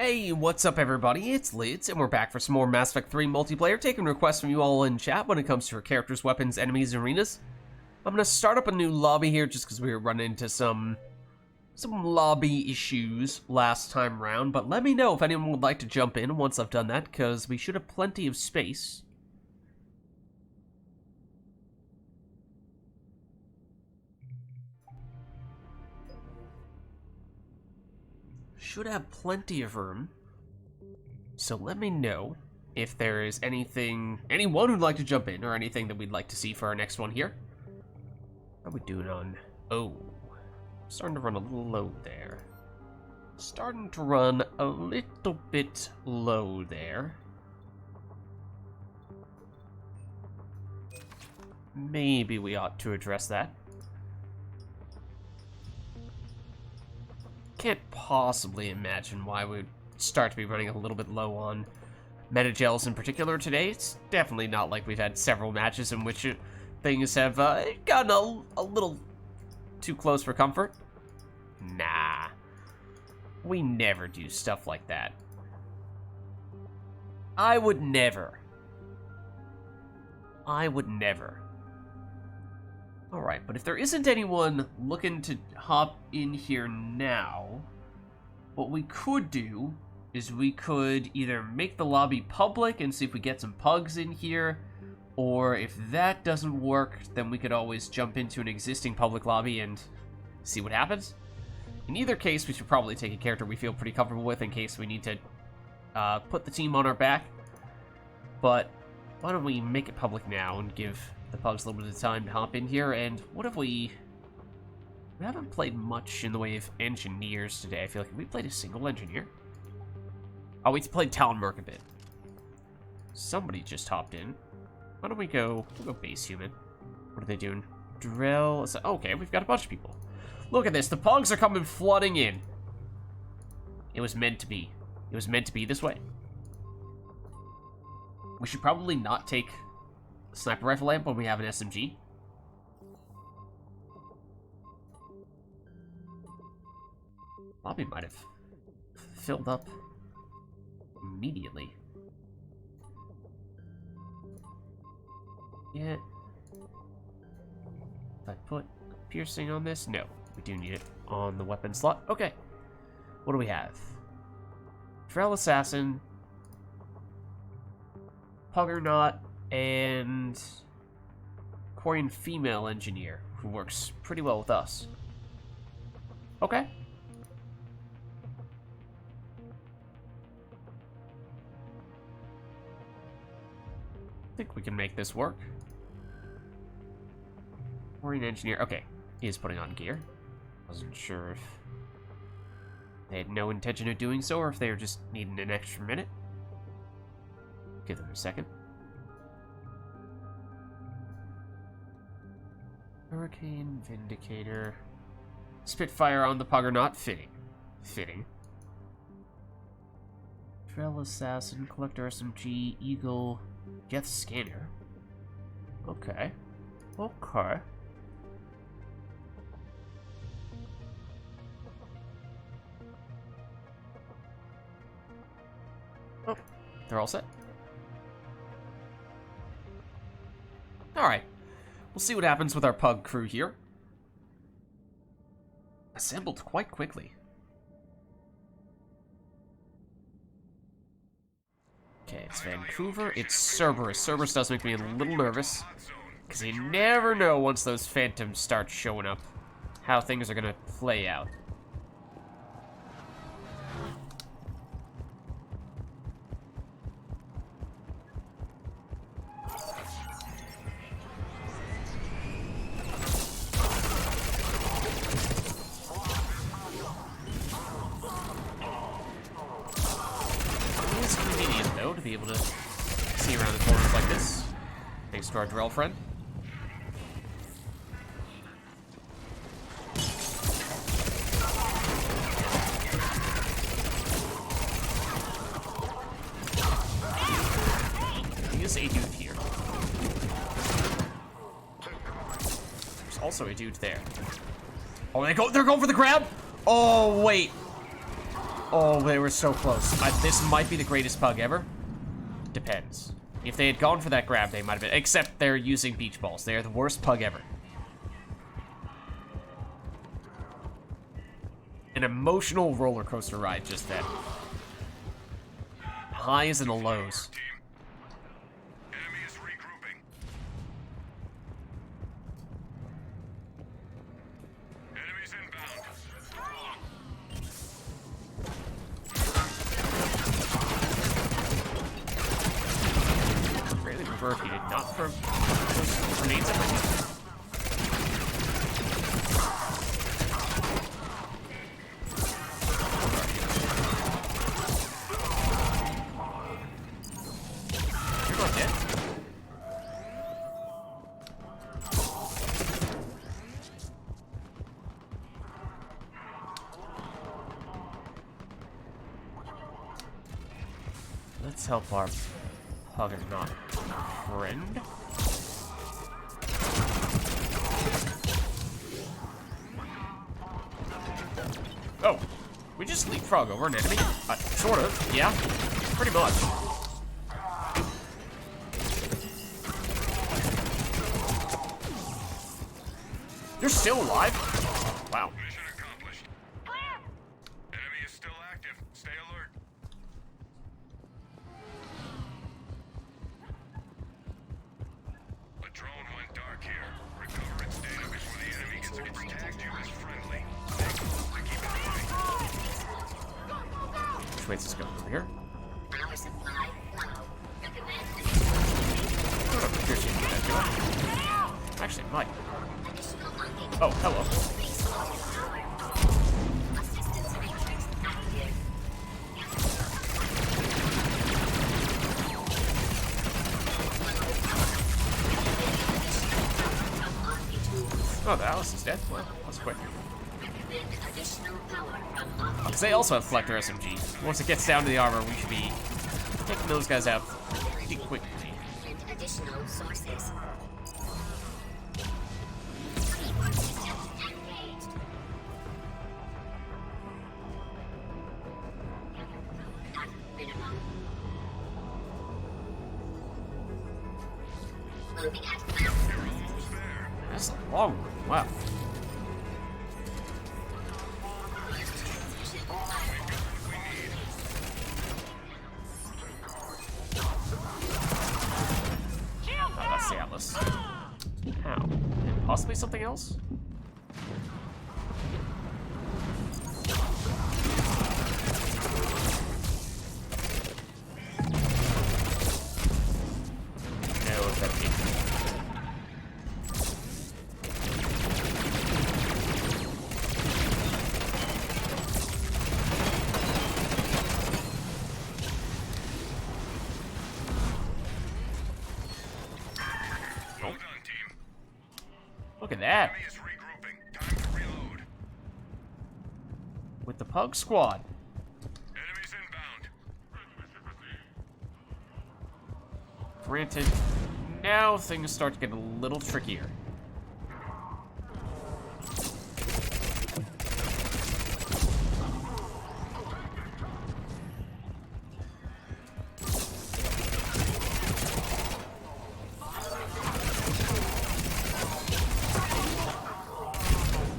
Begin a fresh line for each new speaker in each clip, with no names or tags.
Hey, what's up everybody? It's Lids, and we're back for some more Mass Effect 3 multiplayer, taking requests from you all in chat when it comes to our characters, weapons, enemies, and arenas. I'm gonna start up a new lobby here just because we were running into some lobby issues last time round, but let me know if anyone would like to jump in once I've done that, because we should have plenty of space. Should have plenty of room. So let me know if there is anyone who'd like to jump in, or anything that we'd like to see for our next one here. How are we doing on... Oh, starting to run a little low there. Starting to run a little bit low there. Maybe we ought to address that. Can't possibly imagine why we'd start to be running a little bit low on metagels in particular today. It's definitely not like we've had several matches in which things have gotten a little too close for comfort. Nah. We never do stuff like that. I would never. Alright, but if there isn't anyone looking to hop in here now, what we could do is we could either make the lobby public and see if we get some pugs in here, or if that doesn't work, then we could always jump into an existing public lobby and see what happens. In either case, we should probably take a character we feel pretty comfortable with in case we need to put the team on our back. But why don't we make it public now and give the pugs a little bit of time to hop in here. And what if we haven't played much in the way of engineers today. I feel like we played a single engineer. Oh, we played Talonmerc a bit. Somebody just hopped in. Why don't we'll go base human. What are they doing? Drill. Okay, we've got a bunch of people. Look at this. The pugs are coming flooding in. It was meant to be. It was meant to be this way. We should probably not take a sniper rifle amp when we have an SMG. Lobby might have filled up immediately. Yeah. If I put piercing on this? No. We do need it on the weapon slot. Okay. What do we have? Trail Assassin, Puggernaut, and Quarian female engineer, who works pretty well with us. Okay. I think we can make this work. Quarian engineer. Okay. He is putting on gear. Wasn't sure if they had no intention of doing so, or if they were just needing an extra minute. Give them a second. Hurricane, Vindicator. Spitfire on the Puggernaut. Fitting. Trail Assassin, Collector SMG, Eagle, Geth Scanner. Okay. Oh, they're all set. Alright. We'll see what happens with our pug crew here. Assembled quite quickly. Okay, it's Vancouver. It's Cerberus. Cerberus does make me a little nervous, because you never know once those phantoms start showing up how things are going to play out. To be able to see around the corners like this, thanks to our drill friend. He is a dude here. There's also a dude there. Oh, they're going for the grab. Oh wait. Oh, they were so close. This might be the greatest pug ever. Depends. If they had gone for that grab, they might have been. Except they're using beach balls. They are the worst pug ever. An emotional roller coaster ride just then. Highs and the lows.
Enemy is regrouping. Enemies inbound.
Greatly reverted, not for those grenades everything. You're not dead. Let's help our pug and not friend. Oh, we just leapfrog over an enemy? Sort of, yeah. Pretty much. You're still alive? Wow.
Mission accomplished. Clear. Enemy is still active. Stay alert. A drone went dark here. Recover its data before the enemy gets it. It's tagged you as friendly. Stay close to keep it moving.
Which way is this going? Over here?
Power supply low. Recommend
I don't know if you're seeing that, do I? Actually, it might.
additional update.
Oh, hello.
Restore power. Assistance matrix active.
Oh, the Alice is dead? Well, that's quick.
Recommend additional power from off.
Because they also have Flector SMG. Once it gets down to the armor, we should be taking those guys out pretty quickly.
And additional sources. Engaged. At minimum. Moving at maximum.
That's a long one. Wow. Oh, that's the Atlas. How? And possibly something else? No, that can't be.
Well done, team.
Look at that.
Enemy is regrouping. Time to reload.
With the Pug Squad.
Enemies inbound.
Granted, now things start to get a little trickier.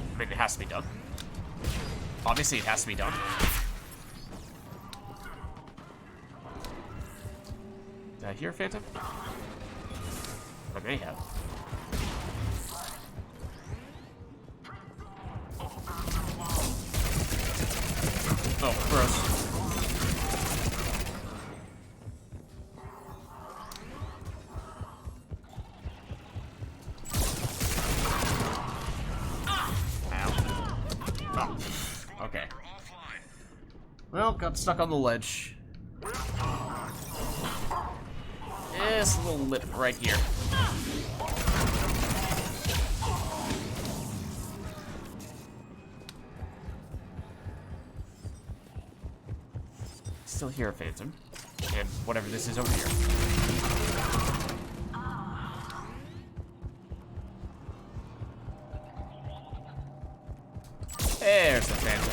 I mean, it has to be done. Obviously, it has to be done. Did I hear a Phantom? I may have. Oh, gross. Oh, okay.
We're offline.
Well, got stuck on the ledge. This little lip right here. Still hear a Phantom. And whatever this is over here. There's the Phantom.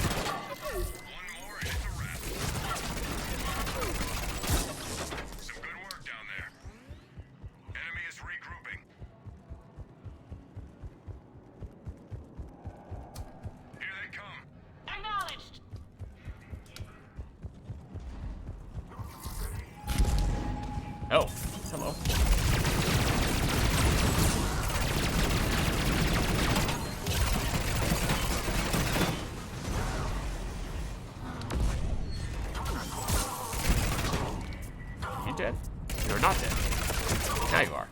One more and it's a wrap.
Oh, hello. You dead? You're not dead. Now you are.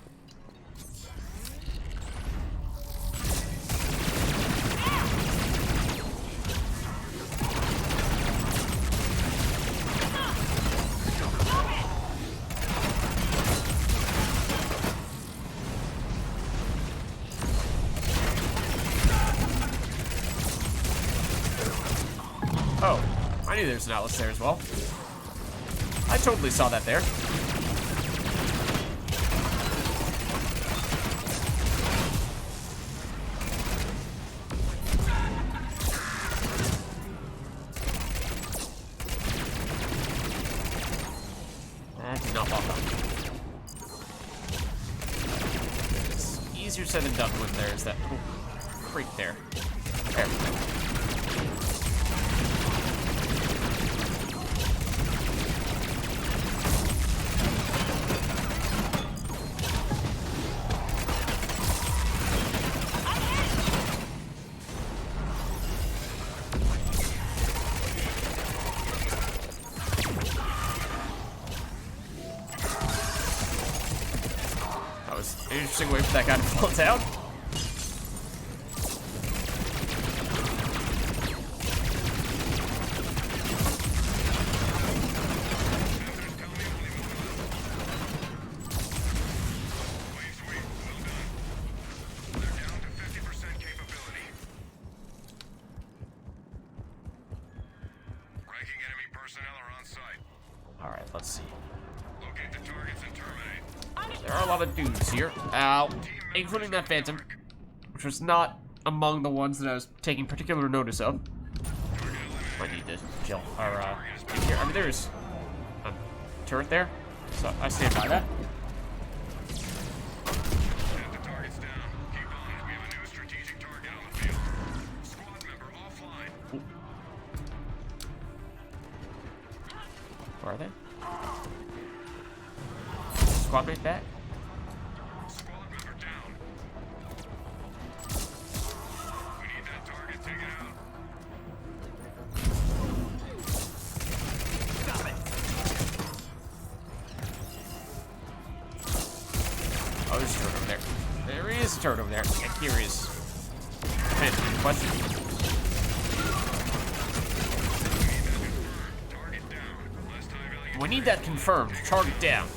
Oh, I knew there's an Atlas there as well. I totally saw that there. That did not pop up. It's easier said than done when there's that little creek there. There we go. Interesting way for that guy to fall down. All right, let's see.
Locate the targets and terminate.
There are a lot of dudes here. Ow. Including that Phantom, which was not among the ones that I was taking particular notice of. Might need to chill. Or, here. I mean, there's a turret there, so I stand by that.
Set the targets down. Keep on. We have a new strategic target on the field. Squad member offline.
Ooh. Where are they? Squad mate back?
Squad member down. We need that target taken out.
Got it. Oh, there's a turret over there. There is a turret over there. And here is Phantom. Question.
Target down. Last high value.
We need that confirmed. Target down.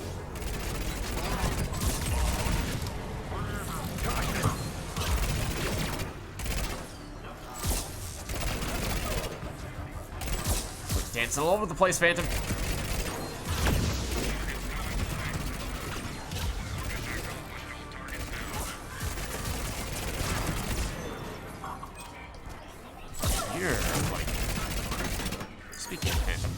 Dancing all over the place, Phantom. You're like... Speaking of Phantom.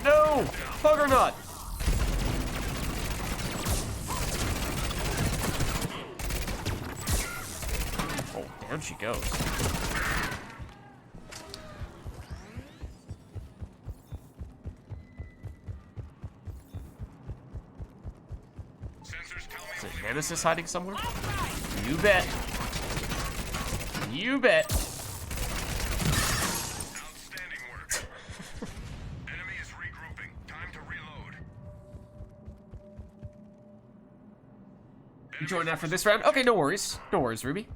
No! Bugger nut! Oh, down she goes. Is it Nemesis hiding somewhere? You bet. You bet.
Outstanding work. Enemy is regrouping. Time to reload.
You join after this round? Okay, no worries. No worries, Ruby.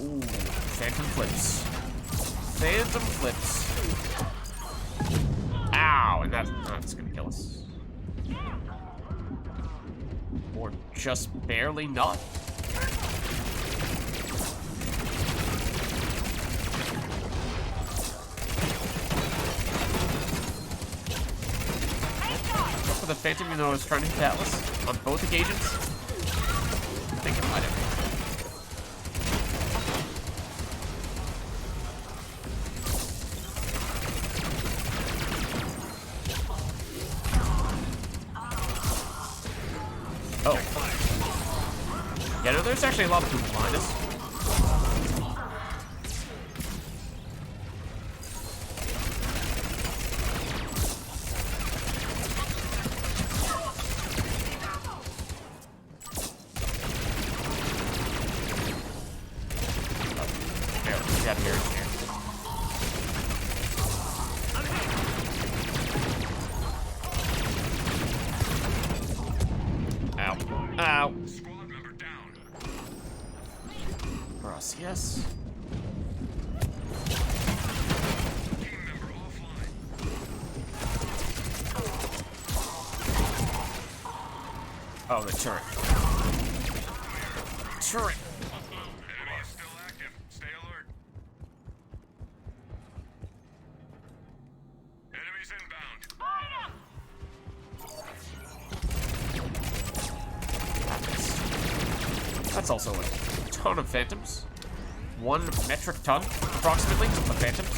Ooh, Phantom flips. Phantom flips. Ow, and that's gonna kill us. Or just barely not. For the Phantom, even though I was trying to hit Atlas on both occasions. I think it might have. Oh. Yeah, no, there's actually a lot of people behind us. us, yes?
Team member offline.
Oh, the turret. Turret!
Enemy is still active. Stay alert. Enemies inbound.
That's also a ton of phantoms. 1 metric ton, approximately, of phantoms.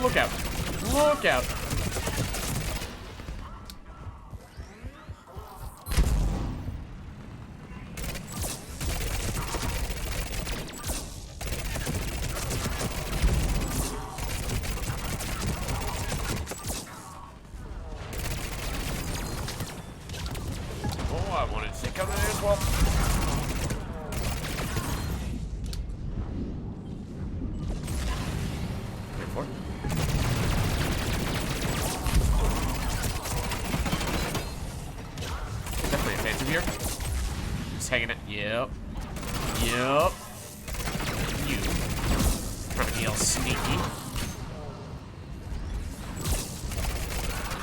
Look out. Look out. Oh, I wanted to take out it as well. Wait for it. Definitely a phantom here. Just hanging it. Yep. Yep. You. Trying to be all sneaky.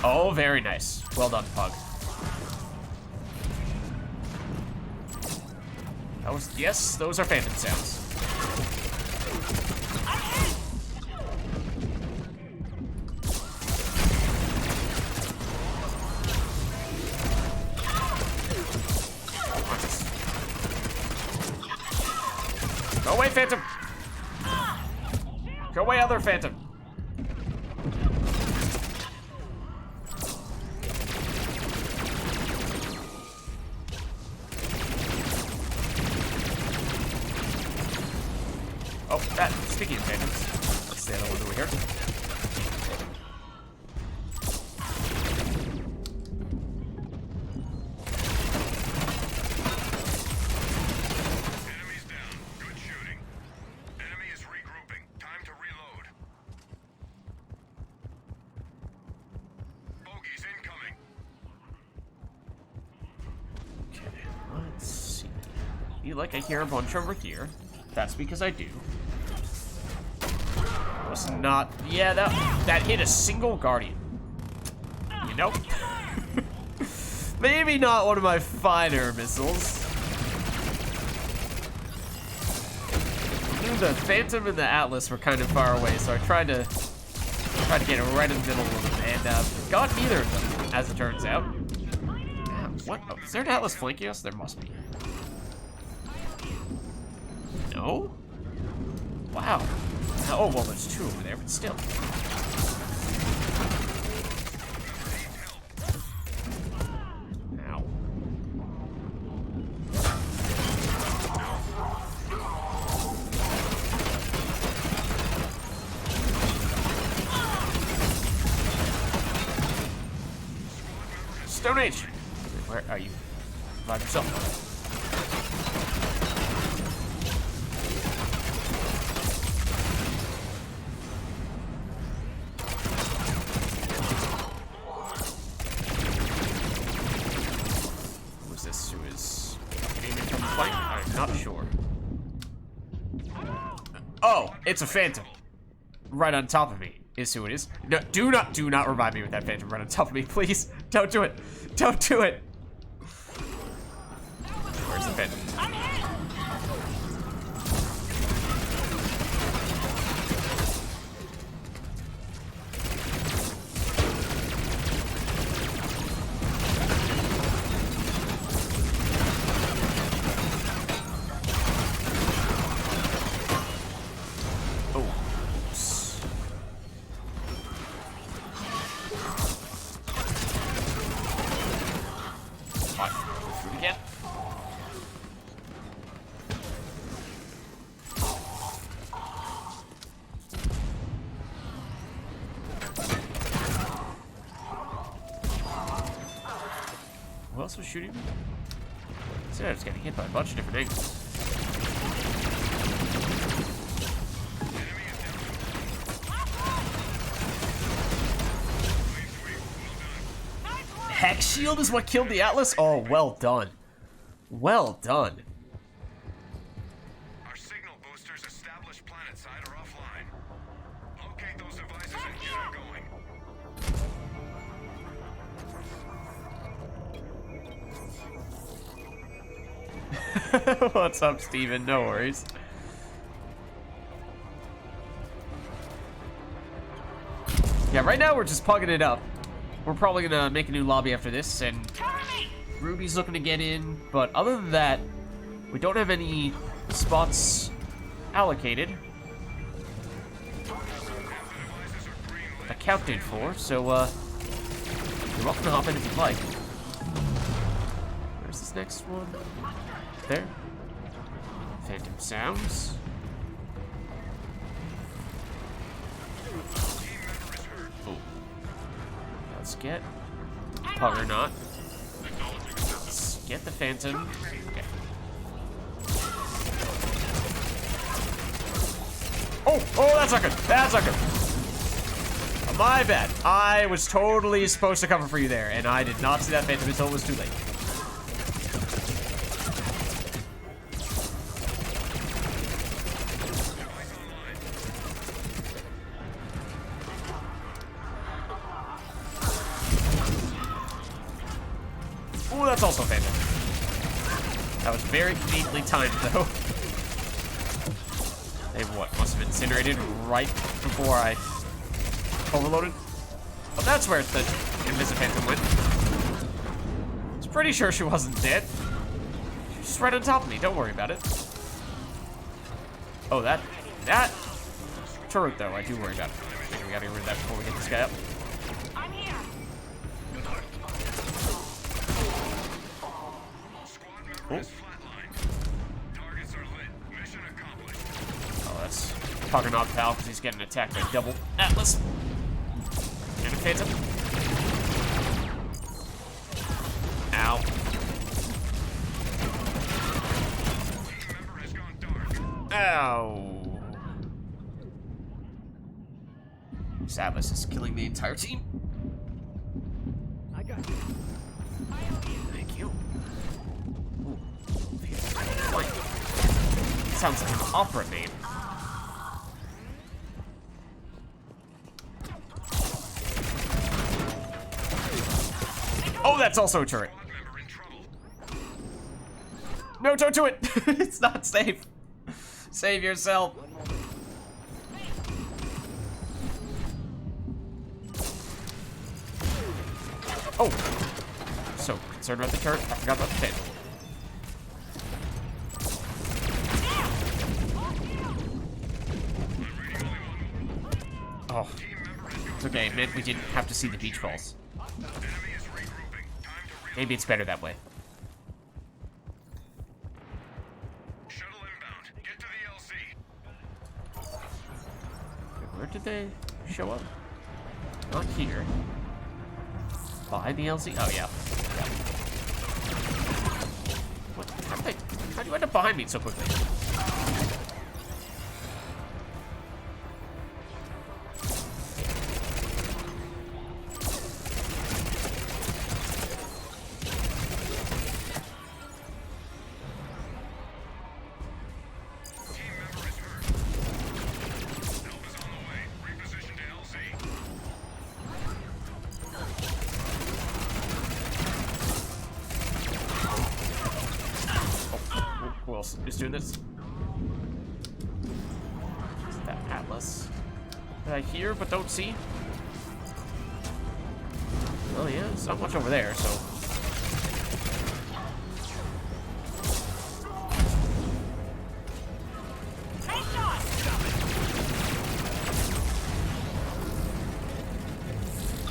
Oh, very nice. Well done, Pug. That was, yes, those are phantom sounds. Go away, phantom. Go away, other phantom. Oh, that, speaking of phantoms, let's stay the one over here.
Enemies down. Good shooting. Enemy is regrouping. Time to reload. Bogeys incoming.
Okay, let's see. You like I hear a bunch over here. That's because I do. Was not, yeah, that hit a single guardian. You know? Maybe not one of my finer missiles. I knew the Phantom and the Atlas were kind of far away, so I tried to get it right in the middle of them, and got neither of them, as it turns out. What? Oh, is there an Atlas flanking us? There must be. No? Wow. Oh, well, there's 2 over there, but still. Ow. Stone Age! Where are you? Revive yourself. I'm not sure. Oh, it's a phantom. Right on top of me is who it is. No, do not revive me with that phantom right on top of me, please. Don't do it. Don't do it. Where's the phantom? Who else was shooting me? So I was getting hit by a bunch of different angles. Hex shield is what killed the Atlas? Oh, well done. Well done.
Our signal boosters established planetside are offline. Locate those devices and get them going.
What's up, Steven? No worries. Yeah, right now we're just plugging it up. We're probably gonna make a new lobby after this, and Ruby's looking to get in, but other than that, we don't have any spots allocated. Accounted for, so you're welcome to hop in if you'd like. Where's this next one? There. Phantom sounds. Oh. Let's get Pug or not. Let's get the Phantom. Okay. Oh, that's not good. That's not good. My bad. I was totally supposed to cover for you there, and I did not see that Phantom until it was too late. Ooh, that's also Phantom. That was very conveniently timed, though. They, what, must have incinerated right before I overloaded? Oh, that's where the Invisible Phantom went. I was pretty sure she wasn't dead. She was just right on top of me. Don't worry about it. Oh, that turret, though, I do worry about it. I think we gotta get rid of that before we get this guy up.
I'm here.
Oh.
Targets are lit. Mission accomplished.
Oh, that's Puggernog Pal, because he's getting attacked by double Atlas. And a Phantom. Ow.
Team member has gone dark.
Ow. This Atlas is killing the entire team.
I got you.
Thank you. Ooh. Sounds like an opera name. Oh, that's also a turret.
Squad member in trouble.
No, don't do it. It's not safe. Save yourself. Oh. So concerned about the turret, I forgot about the pit. Oh. It's okay, it meant we didn't have to see the beach balls.
Enemy is regrouping. Time to
Maybe it's better that way.
shuttle inbound. Get to the LZ.
Where did they show up? Not here. Behind the LZ? Oh, yeah. What? How do you end up behind me so quickly?
Team member is hurt. Help is on the way. Reposition to LZ.
Who else is doing this? Is that Atlas that I hear but don't see? Oh yeah, there's not much over there, so.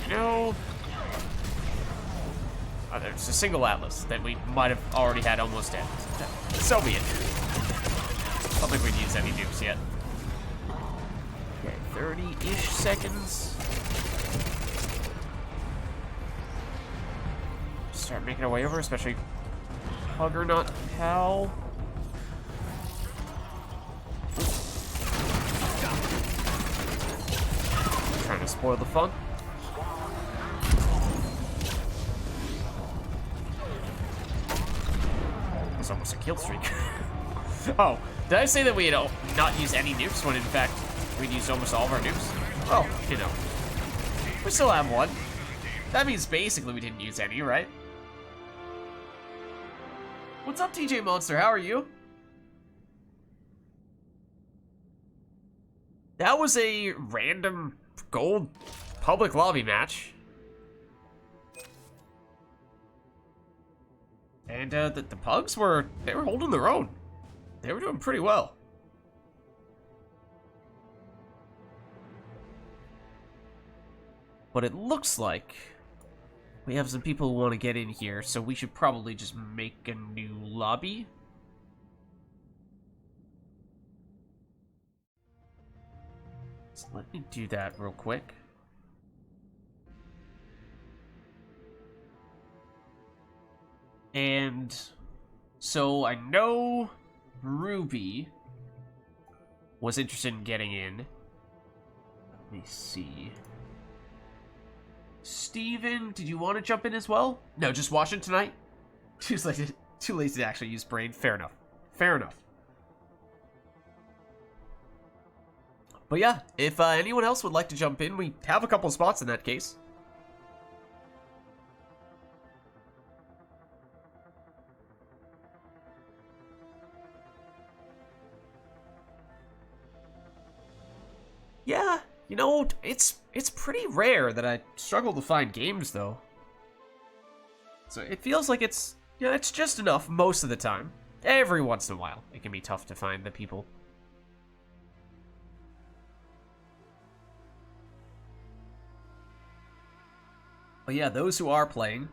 You know, there's a single Atlas that we might have already had almost dead. So be it. I don't think we've used any nukes yet. Okay, 30-ish seconds. Start making our way over, especially Hugger, not pal. Trying to spoil the fun. That's almost a kill streak. Oh, did I say that we had not used any nukes when in fact we'd used almost all of our nukes? Well, you know. We still have one. That means basically we didn't use any, right? What's up, TJ Monster? How are you? That was a random gold public lobby match. And the pugs were holding their own. They were doing pretty well. But it looks like we have some people who want to get in here, so we should probably just make a new lobby. So let me do that real quick. And so I know Ruby was interested in getting in. Let me see. Steven, did you want to jump in as well? No, just watch it tonight? Too lazy to actually use brain. Fair enough. Fair enough. But yeah, if anyone else would like to jump in, we have a couple spots in that case. Yeah, you know, it's pretty rare that I struggle to find games, though. So it feels like it's just enough most of the time. Every once in a while, it can be tough to find the people. But yeah, those who are playing,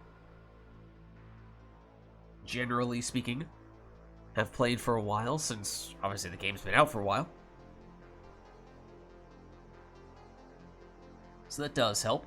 generally speaking, have played for a while, since obviously the game's been out for a while. So that does help.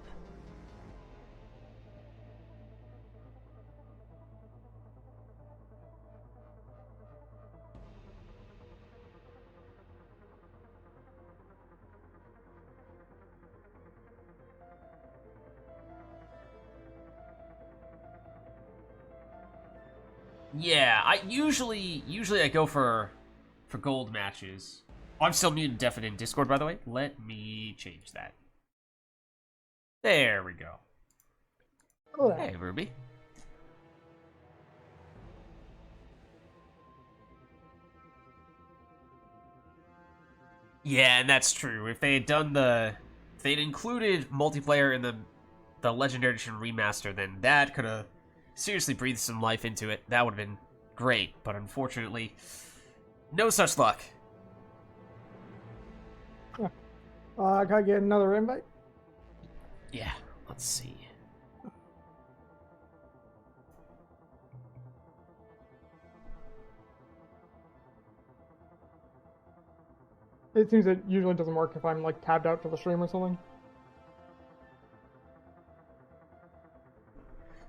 Yeah, I usually I go for gold matches. Oh, I'm still muted deafened in Discord, by the way. Let me change that. There we go.
Oh,
Hey, Ruby. Yeah, and that's true. If they had done if they'd included multiplayer in the Legendary Edition remaster, then that could have seriously breathed some life into it. That would have been great, but unfortunately, no such luck.
can I get another invite?
Yeah, let's see.
It seems it usually doesn't work if I'm like tabbed out to the stream or something.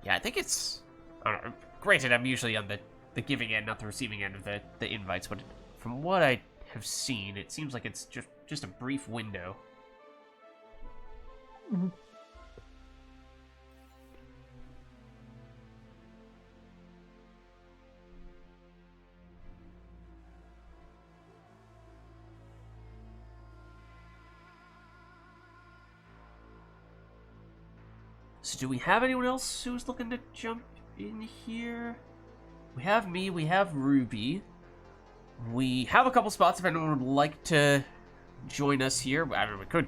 Yeah, I think it's... I don't know. Granted, I'm usually on the giving end, not the receiving end of the invites, but from what I have seen, it seems like it's just a brief window.
Mm-hmm.
So do we have anyone else who's looking to jump in here? We have me, we have Ruby. We have a couple spots if anyone would like to join us here. I mean, we could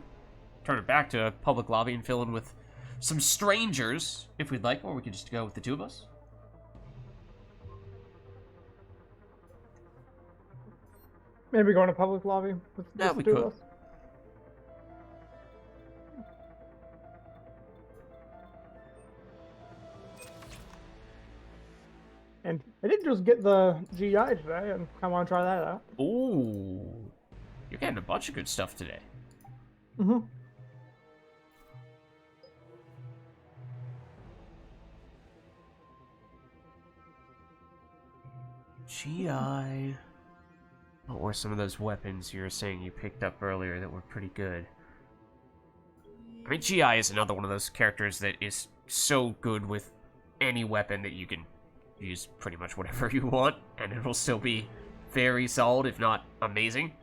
turn it back to a public lobby and fill in with some strangers if we'd like, or we could just go with the two of us.
Maybe go in a public lobby with
Yeah,
just
we
the two
could.
of us. And I did just get the GI today, and I want to try that out.
Ooh. You're getting a bunch of good stuff today.
Mm-hmm.
GI. What were some of those weapons you were saying you picked up earlier that were pretty good? I mean, GI is another one of those characters that is so good with any weapon that you can use pretty much whatever you want, and it'll still be very solid, if not amazing.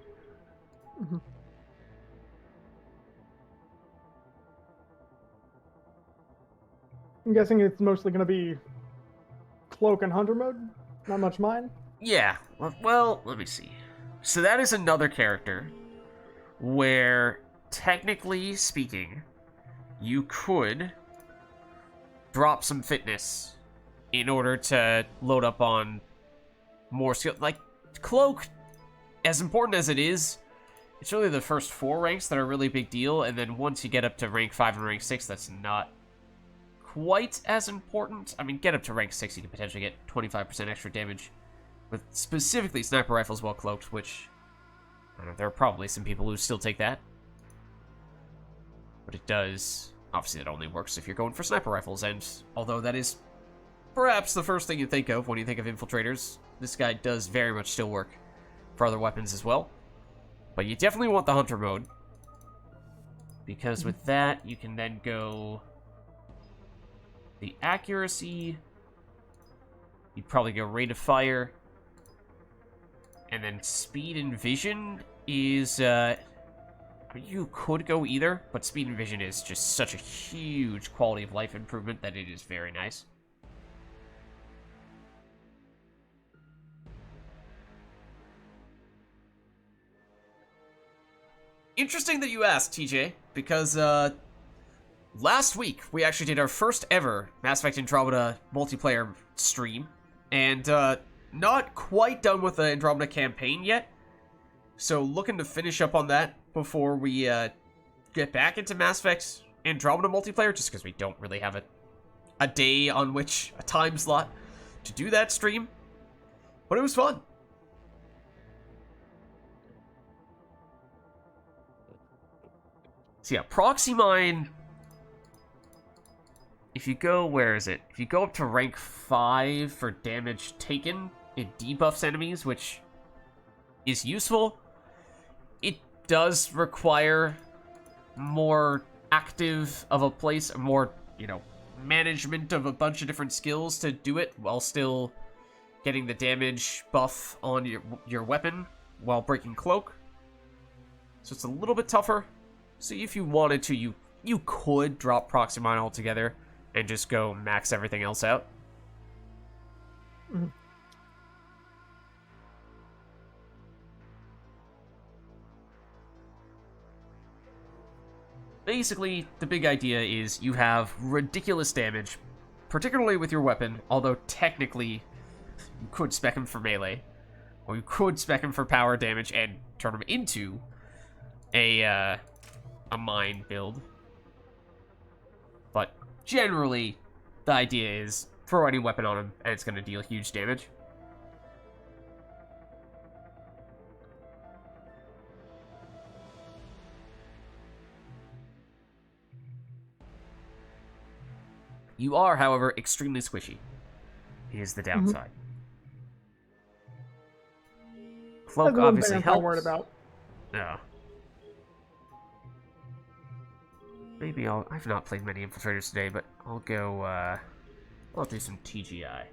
I'm guessing it's mostly going to be cloak and hunter mode. Not much mine.
Yeah, well, let me see. So that is another character where, technically speaking, you could drop some fitness in order to load up on more skill. Like, Cloak, as important as it is, it's really the first 4 ranks that are a really big deal, and then once you get up to rank 5 and rank 6, that's not quite as important. I mean, get up to rank 6, you can potentially get 25% extra damage with specifically sniper rifles while cloaked, which, I don't know, there are probably some people who still take that. But it does, obviously it only works if you're going for sniper rifles, and although that is perhaps the first thing you think of when you think of infiltrators, this guy does very much still work for other weapons as well. But you definitely want the hunter mode, because with that, you can then go the accuracy, you'd probably go rate of fire, and then speed and vision is, you could go either, but speed and vision is just such a huge quality of life improvement that it is very nice. Interesting that you asked, TJ, because, last week, we actually did our first ever Mass Effect Andromeda multiplayer stream, and not quite done with the Andromeda campaign yet, so looking to finish up on that before we get back into Mass Effect Andromeda multiplayer, just because we don't really have a day on which, a time slot, to do that stream, but it was fun. So yeah, Proxy Mine, if you go, where is it? If you go up to rank 5 for damage taken, it debuffs enemies, which is useful. It does require more active of a place, more, you know, management of a bunch of different skills to do it, while still getting the damage buff on your weapon while breaking cloak. So it's a little bit tougher. So if you wanted to, you could drop Proxy Mine altogether and just go max everything else out. Basically, the big idea is you have ridiculous damage, particularly with your weapon, although technically you could spec him for melee, or you could spec him for power damage and turn him into a mine build. But generally, the idea is throw any weapon on him and it's going to deal huge damage. You are, however, extremely squishy. Is the downside. Cloak
That's the one
obviously
thing I'm
helps.
worried about.
Yeah. Maybe I've not played many infiltrators today, but I'll go, I'll do some TGI.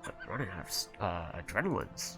I'm running out of adrenalines.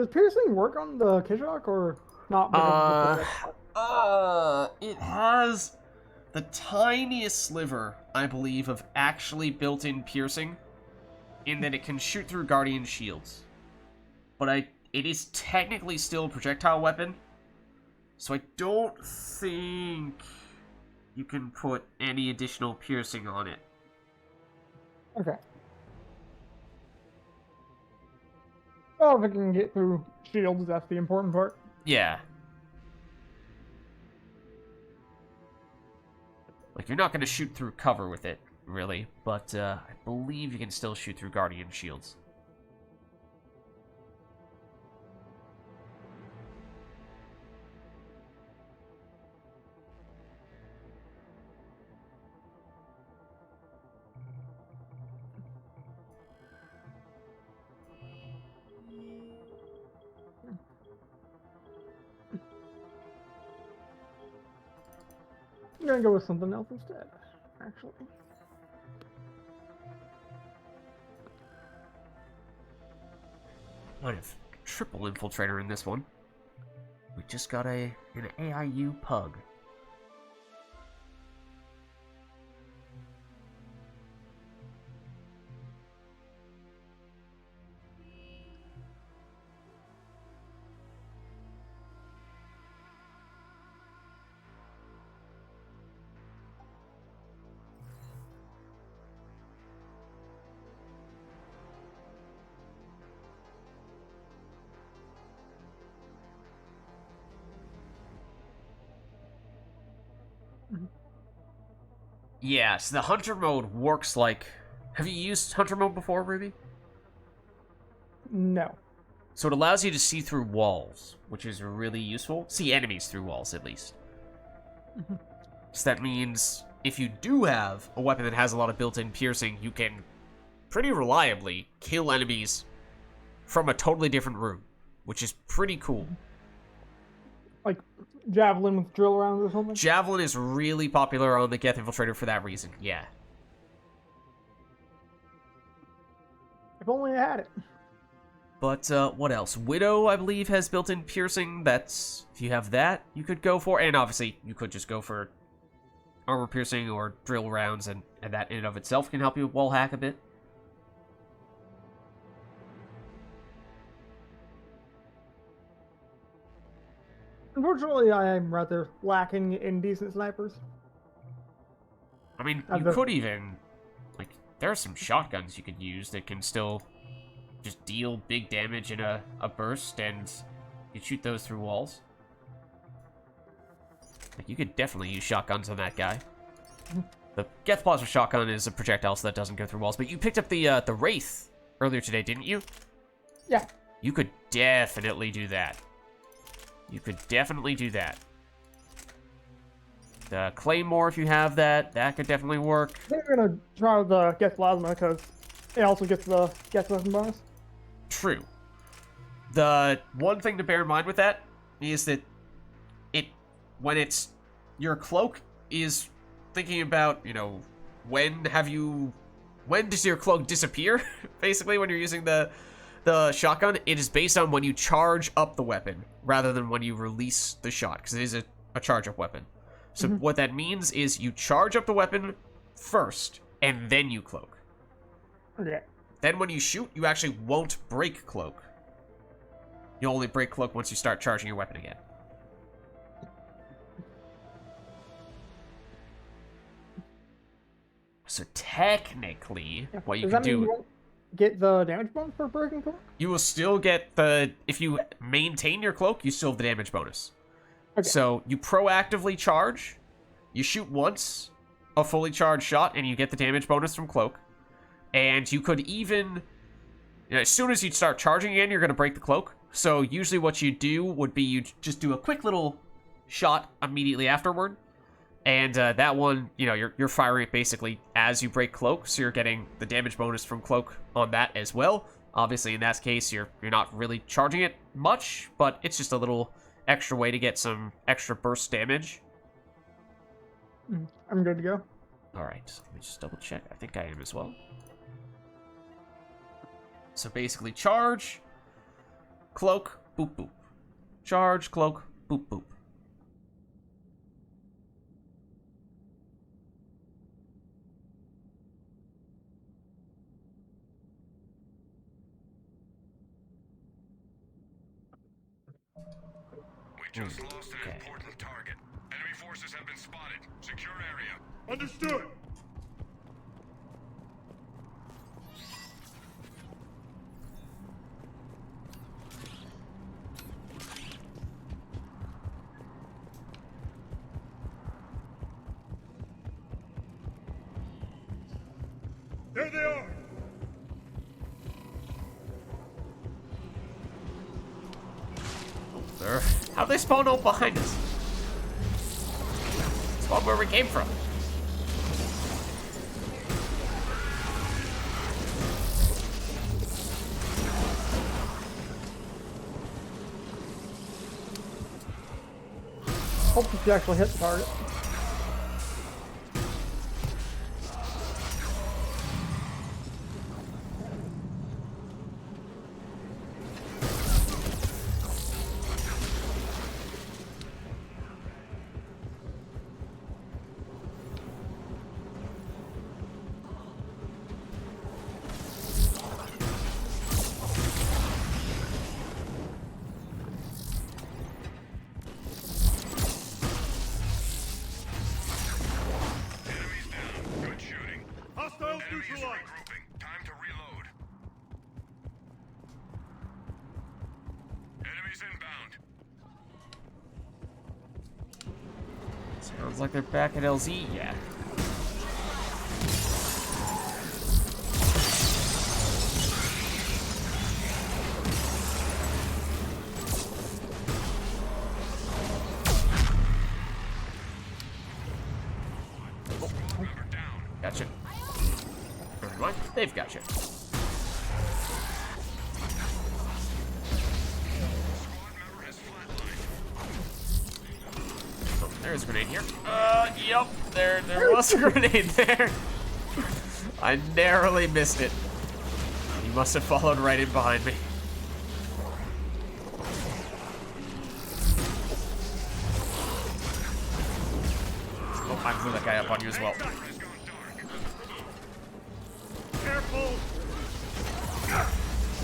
Does piercing work on the Kishok or not?
It has the tiniest sliver, I believe, of actually built-in piercing, in that it can shoot through Guardian shields. But it is technically still a projectile weapon, so I don't think you can put any additional piercing on it.
Okay. Oh, if it can get through shields, that's the important part.
Yeah. Like, you're not going to shoot through cover with it, really, but I believe you can still shoot through Guardian shields.
I'm gonna go with something else instead, actually.
Might have triple infiltrator in this one. We just got an AIU pug. Yeah, so the hunter mode works like... Have you used hunter mode before, Ruby?
No.
So it allows you to see through walls, which is really useful. See enemies through walls, at least. So that means if you do have a weapon that has a lot of built-in piercing, you can pretty reliably kill enemies from a totally different room, which is pretty cool.
Like javelin with drill rounds or something?
Javelin is really popular on the Geth Infiltrator for that reason, yeah.
If only I had it.
But, what else? Widow, I believe, has built-in piercing. That's... If you have that, you could go for... And obviously, you could just go for armor piercing or drill rounds, and that in and of itself can help you wall hack a bit.
Unfortunately, I am rather lacking in decent snipers.
I mean, you could even... Like, there are some shotguns you could use that can still just deal big damage in a burst, and you shoot those through walls. Like, you could definitely use shotguns on that guy. The Geth Plasma Shotgun is a projectile, so that doesn't go through walls. But you picked up the Wraith earlier today, didn't you?
Yeah.
You could definitely do that. You could definitely do that. The Claymore, if you have that, that could definitely work.
I think we're gonna try the Geth Plasma because it also gets the Geth Weapon bonus.
True. The one thing to bear in mind with that is that your cloak is thinking about, you know, when does your cloak disappear? Basically, when you're using the shotgun, it is based on when you charge up the weapon rather than when you release the shot, because it is a charge up weapon. So what that means is you charge up the weapon first and then you cloak.
Okay.
Then when you shoot, you actually won't break cloak. You only break cloak once you start charging your weapon again. So technically, what you can do...
You won't get the damage bonus for breaking cloak?
You will still get the... If you maintain your cloak, you still have the damage bonus.
Okay.
So you proactively charge, you shoot once, a fully charged shot, and you get the damage bonus from cloak. And you could even... You know, as soon as you start charging again, you're going to break the cloak. So usually what you do would be you just do a quick little shot immediately afterward. And that one, you know, you're firing it basically as you break cloak, so you're getting the damage bonus from cloak on that as well. Obviously, in that case, you're not really charging it much, but it's just a little extra way to get some extra burst damage.
I'm good to go.
All right, let me just double check. I think I am as well. So basically, charge, Cloak, boop, boop. Charge, cloak, boop, boop.
We just lost an important target. Enemy forces have been spotted. Secure area.
Understood. There they are.
How'd they spawn all behind us? Spawn where we came from.
Hope that you actually hit the target.
Enemies down. Good shooting.
Hostiles
Enemies
neutralized.
regrouping. Time to reload. Enemies inbound.
Sounds like they're back at LZ, yeah.
Member down.
Gotcha. Never mind, they've got you.
Squad member has flatlined.
Oh, there's a grenade here. Yep, there was a grenade there. I narrowly missed it. You must have followed right in behind me. Oh, I blew that guy up on you as well.
Has gone dark.
Careful.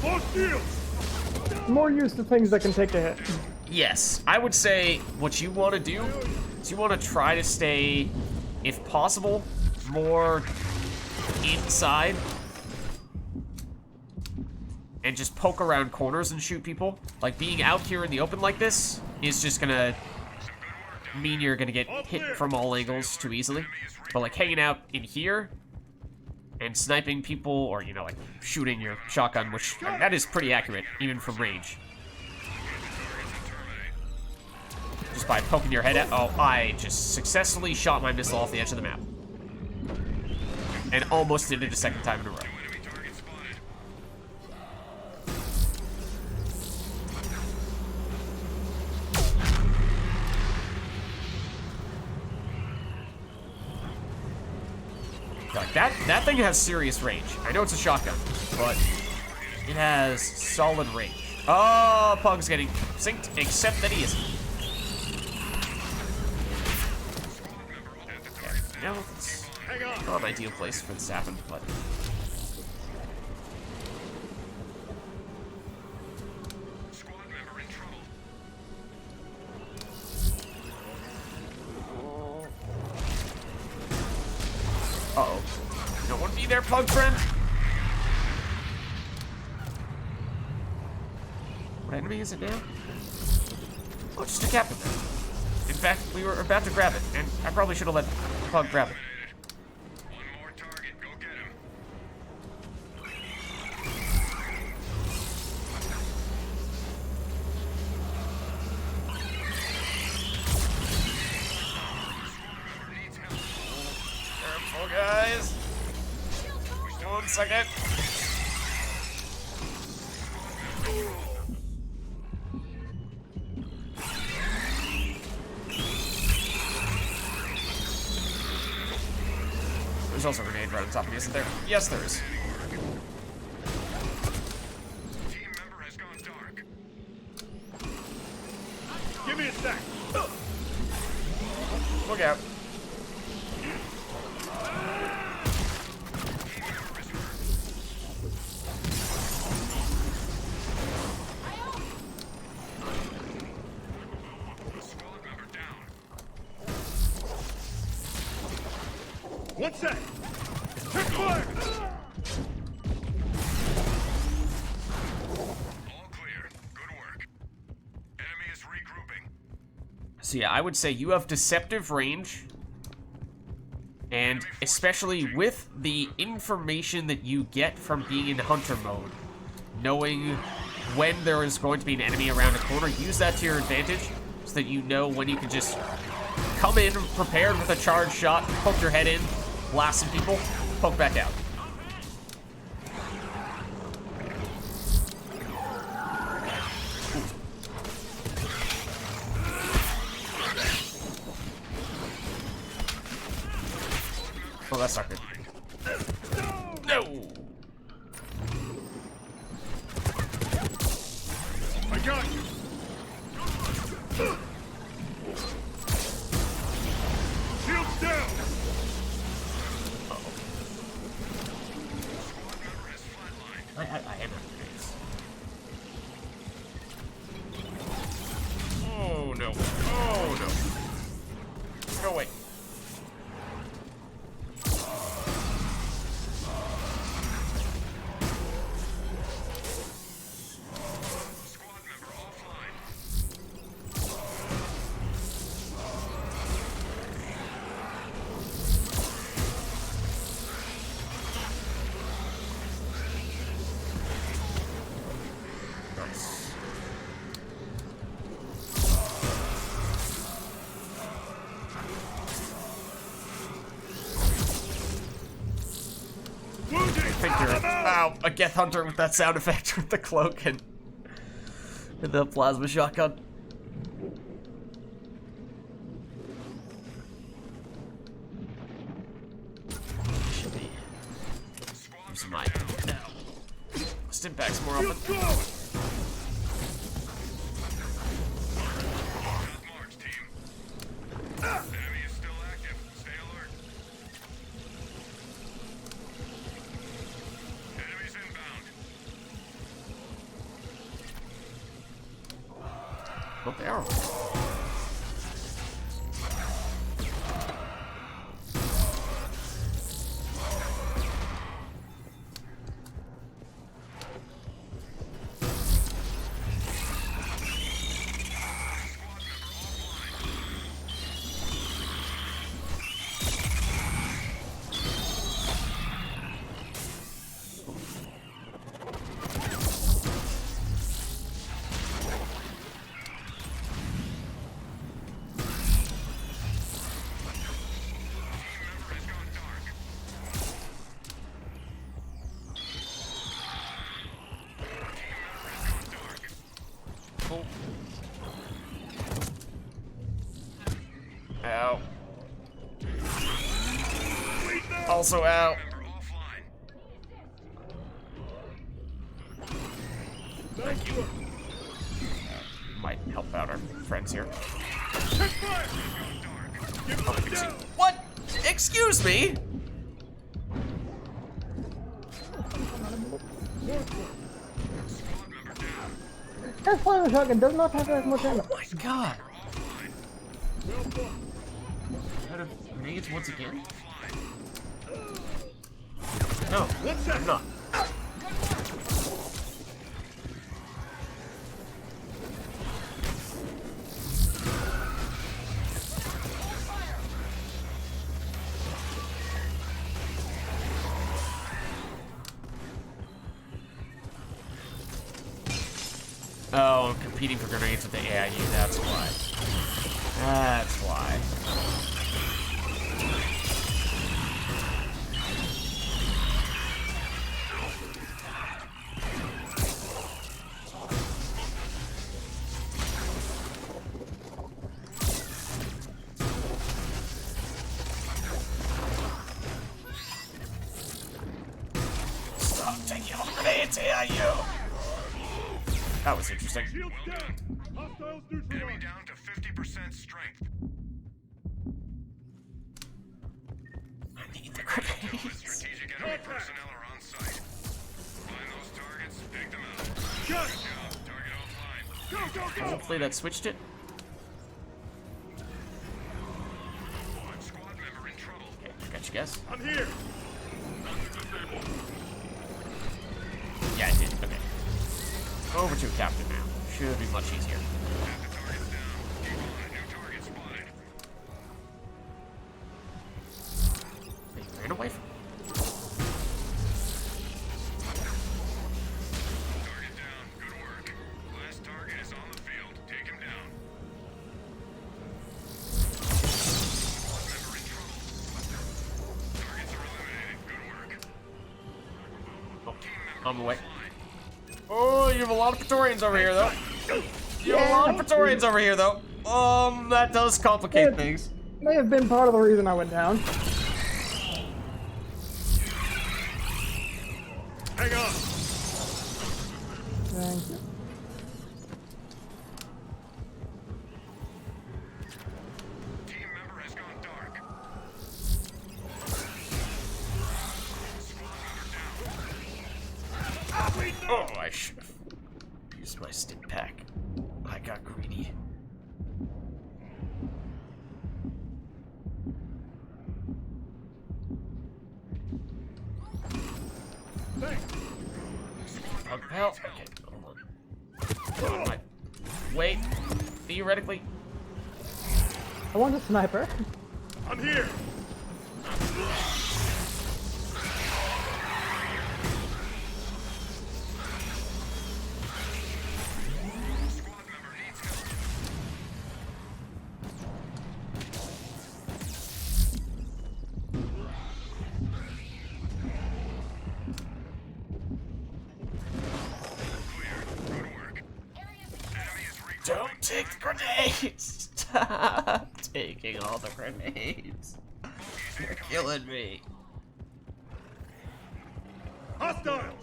More shields.
More used to things that can take a hit.
Yes, I would say what you want to do is you want to try to stay, if possible, more inside and just poke around corners and shoot people. Like, being out here in the open like this is just gonna mean you're gonna get hit from all angles too easily. But like hanging out in here and sniping people, or you know, like shooting your shotgun, which that is pretty accurate even from range. Just by poking your head out. Oh, I just successfully shot my missile off the edge of the map. And almost did it a second time in a row.
Enemy target spotted.
Like that thing has serious range. I know it's a shotgun, but it has solid range. Oh, Pug's getting synced, except that he isn't. Okay, you know, it's not an ideal place for this to happen, but
Squad member in trouble.
uh-oh. You don't want to be there, Pug friend. What enemy is it now? Oh, just a captain. In fact, we were about to grab it, and I probably should have let Pug grab it.
One more target. Go get him. Needs help.
Careful, guys. 1 second. There's also a grenade right on top of me, isn't there? Yes, there is.
Team member has gone dark.
Give me a sec.
Look out.
One sec. Check fire.
All clear. Good work. Enemy is regrouping.
So yeah, I would say you have deceptive range. And especially with the information that you get from being in hunter mode, knowing when there is going to be an enemy around a corner, use that to your advantage so that you know when you can just come in prepared with a charge shot, poke your head in, blast some people, poke back out. Oh, that's not good. No!
I got you. Shields down.
I am out of grenades. Oh no. Oh no. Go away.
Squad member offline.
Nice.
Wounded.
I think you're, ow, a Geth Hunter with that sound effect with the cloak and the plasma shotgun. Should be. Use my now. Stimpaks more often.
Shields go.
Good march, team. Enemy is still active. Stay alert. Enemies inbound.
Oh, they are.
Member has gone dark.
Oh. Ow. Also ow.
Member offline.
Thank you. Might help out our friends here.
Check fire. Give them down.
What? Excuse me?
That plasma shotgun does not have as much ammo.
Oh my god. Out of grenades once again? No, I'm not. Oh, I'm competing for grenades with the AIU, that's why. That's why. Stop taking all grenades, AIU! That was interesting.
Shields down. Hostiles
Enemy
neutralized.
down to 50% strength.
I need the
All
grenades.
strategic enemy personnel are on site. Find those targets, take them out.
Shot.
Good job. Target offline.
Go, go, go.
Hopefully that switched it.
One squad member in trouble.
Okay, got you guys.
I'm here.
Yeah, it did. Okay. Over to Captain now. Should be much easier.
Have the targets down. Keep on. New target spotted.
They ran away from me.
Target down. Good work. Last target is on the field. Take him down. Squad member in trouble. Targets are eliminated. Good work.
Oh,
Team member
on the way.
offline.
Oh, you have a lot of Praetorians over here, though. You have a lot of Praetorians over here, though. That does complicate things.
May have been part of the reason I went down.
Hang on.
Thank you.
Team member has gone dark. Squad member down.
Oh, I should have used my stim pack. I got greedy.
Thanks.
Hell, okay, hold on. Wait, theoretically,
I want a sniper.
I'm here.
Squad member needs help. Clear. Good work. Enemy is regroup.
don't take the grenades. Stop taking all the grenades. You're killing me.
Hostiles.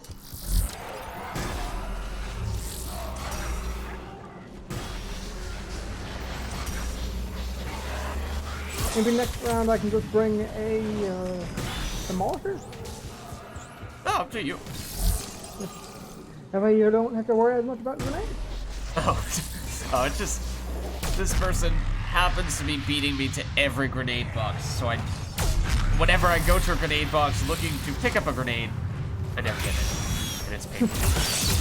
Maybe next round I can just bring a demolishers.
Oh, up to you.
That way you don't have to worry as much about grenades.
Oh, it's just this person happens to be beating me to every grenade box. So whenever I go to a grenade box looking to pick up a grenade, I never get it, and it's painful.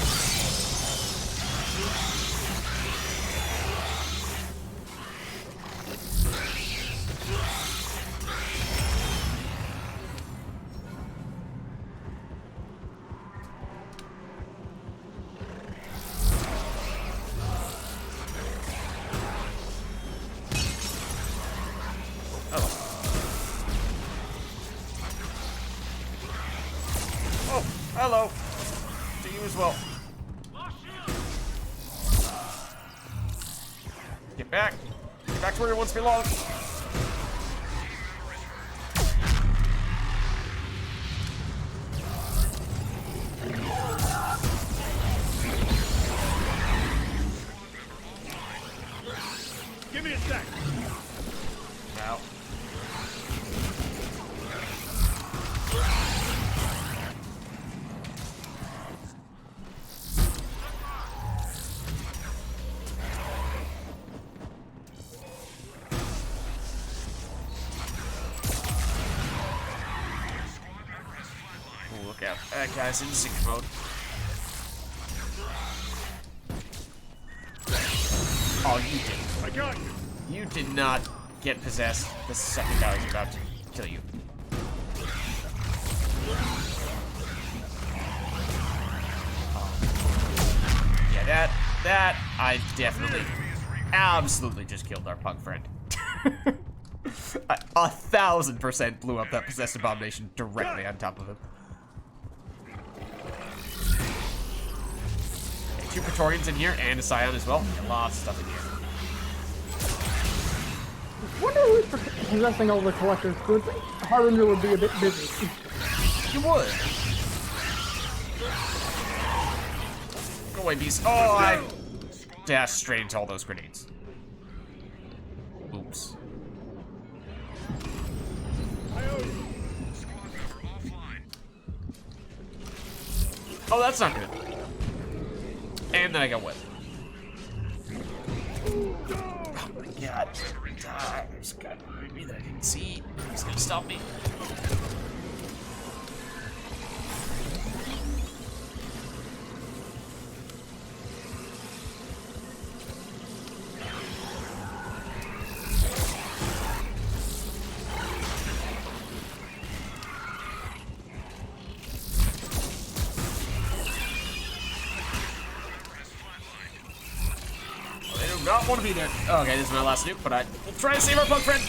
Oh, hello. To you as well. Get back. Get back to where you once belonged.
Give me a sec.
Now. Oh, look out. That guy's in sync mode. Oh, you didn't.
I got you.
You did not get possessed the second I was about to kill you. Yeah, that I definitely, absolutely just killed our punk friend. 1,000% blew up that possessed abomination directly on top of him. Okay, 2 Praetorians in here and a Scion as well. Yeah, lots of stuff in here.
Wonder who's possessing all the collectors. Good thing Harbinger would be a bit busy.
You would. Go away, beast. Oh, I.
Squad
dash straight into all those grenades. Oops.
I owe you.
Squad member offline.
Oh, that's not good. And then I got whipped. Oh my god. There's a guy behind me that I didn't see. He's gonna stop me. Not want to be there. Oh, okay, this is my last nuke, but I will try to save our punk friend.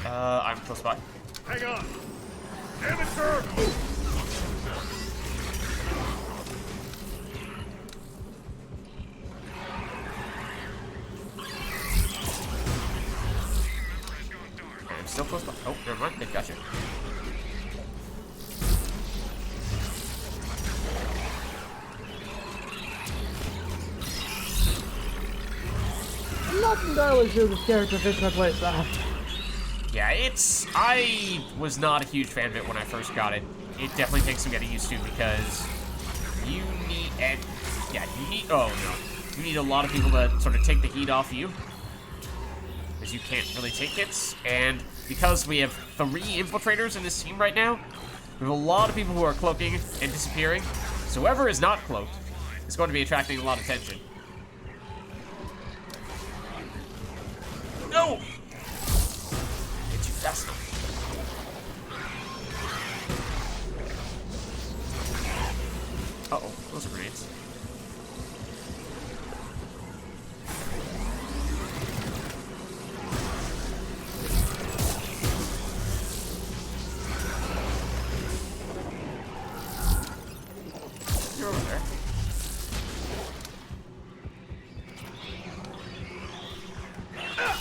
I'm close by.
Hang on. Damn it, sir.
I'm still close by. Oh, never mind. They got you.
I'm not entirely sure this character fits my playstyle.
Yeah, I was not a huge fan of it when I first got it. It definitely takes some getting used to because you need, oh no. You need a lot of people to sort of take the heat off you. Because you can't really take hits. And because we have 3 infiltrators in this team right now, we have a lot of people who are cloaking and disappearing. So whoever is not cloaked is going to be attracting a lot of attention. No! Get you fast enough. Uh-oh, those are grenades. You're over there.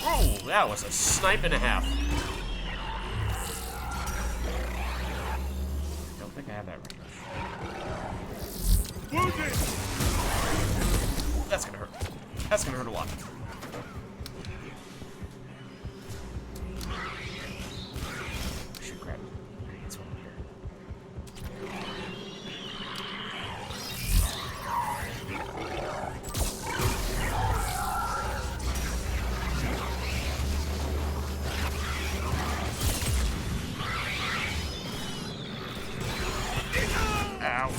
Oh, that was a snipe and a half. Don't think I have that range.
Wounded.
That's gonna hurt. That's gonna hurt a lot. Should grab grenades over here. Ow.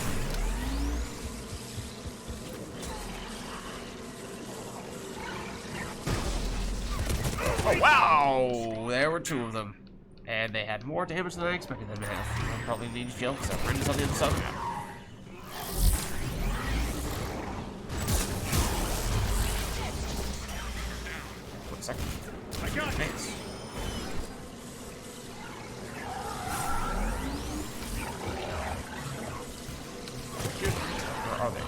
Oh, wow! There were 2 of them. And they had more damage than I expected them to have. I probably need to shield because our friend is on the other side of the map. One second.
I got you.
Thanks. Where are they?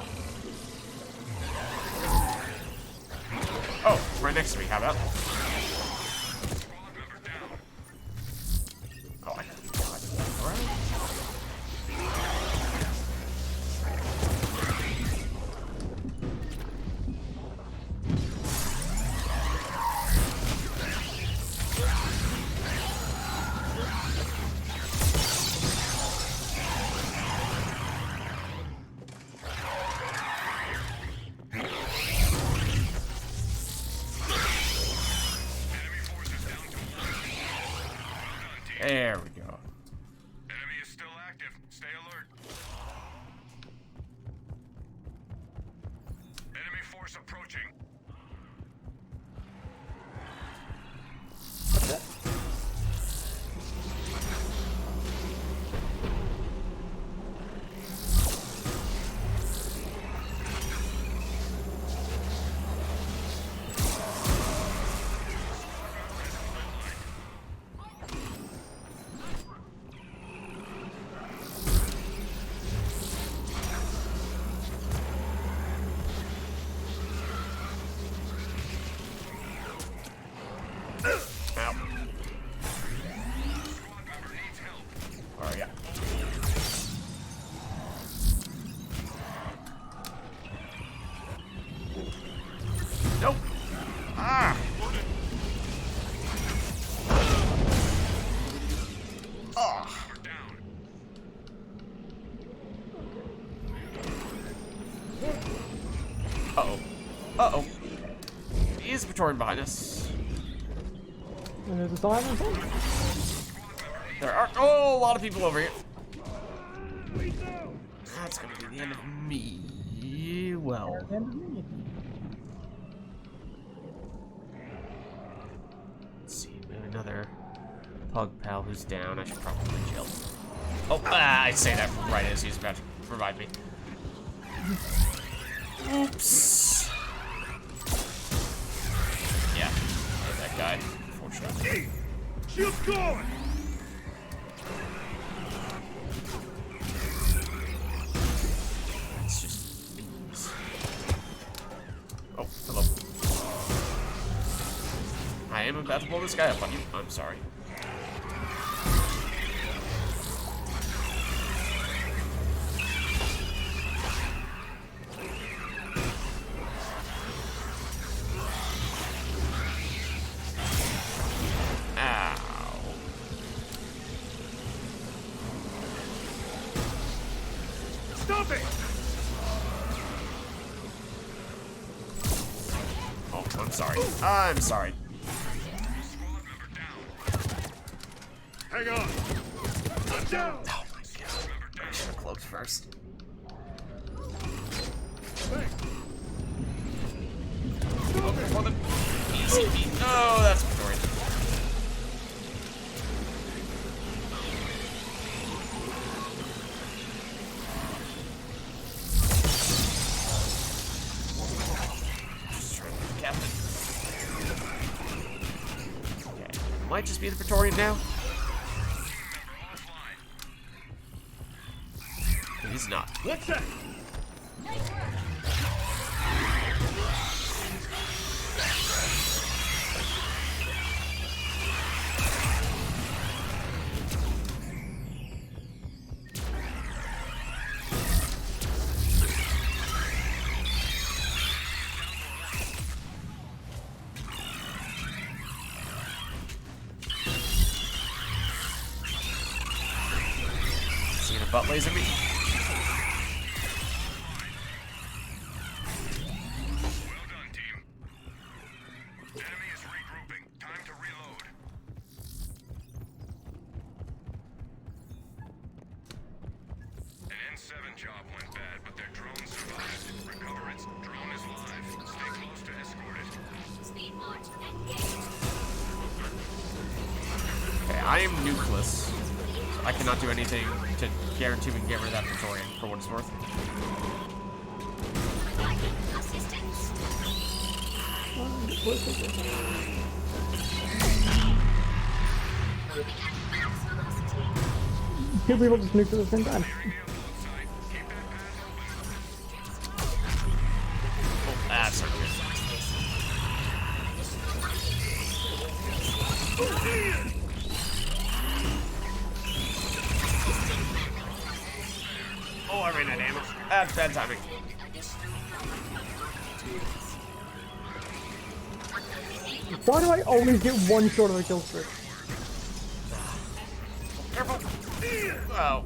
Oh, it's right next to me. How about? Oh, I got around. There we go.
Enemy is still active. Stay alert. Enemy force approaching.
Oh. Uh-oh. Uh-oh. Is Praetorian behind us?
And there's a sign on top.
There are a lot of people over here. That's gonna be the end of me. Well.
End of me.
Let's see, maybe another pug pal who's down. I should probably chill. Oh, I say that right as he's about to revive me. Oops. Yeah, that guy, unfortunately.
Hey, shield going.
It's just beans. Oh, hello. I am about to blow this guy up on you. I'm sorry.
Stop it.
Oh, I'm sorry. I'm sorry.
Hang on. I'm down.
Oh my god. I should have cloaked first. Oh, before the easy beat. Oh, that's Victorian. Just trying to be captain. Okay. Might just be the Praetorian now. He's not.
What's that?
Seeing a butt laser me.
Well done, team. Enemy is regrouping. Time to reload. An N7 job went bad, but their drone survived. Recover its drone is live. Stay close to escort it.
Speed march engaged.
Okay, I am nucleus. I cannot do anything to guarantee we can get rid of that Praetorian for what it's worth.
Assistance. Moving at max velocity.
Two people just nuked at the same time.
Oh, that's not good. Oh, I ran out of ammo. That's bad timing.
Why do I always get one short of the kill streak?
Careful. Oh.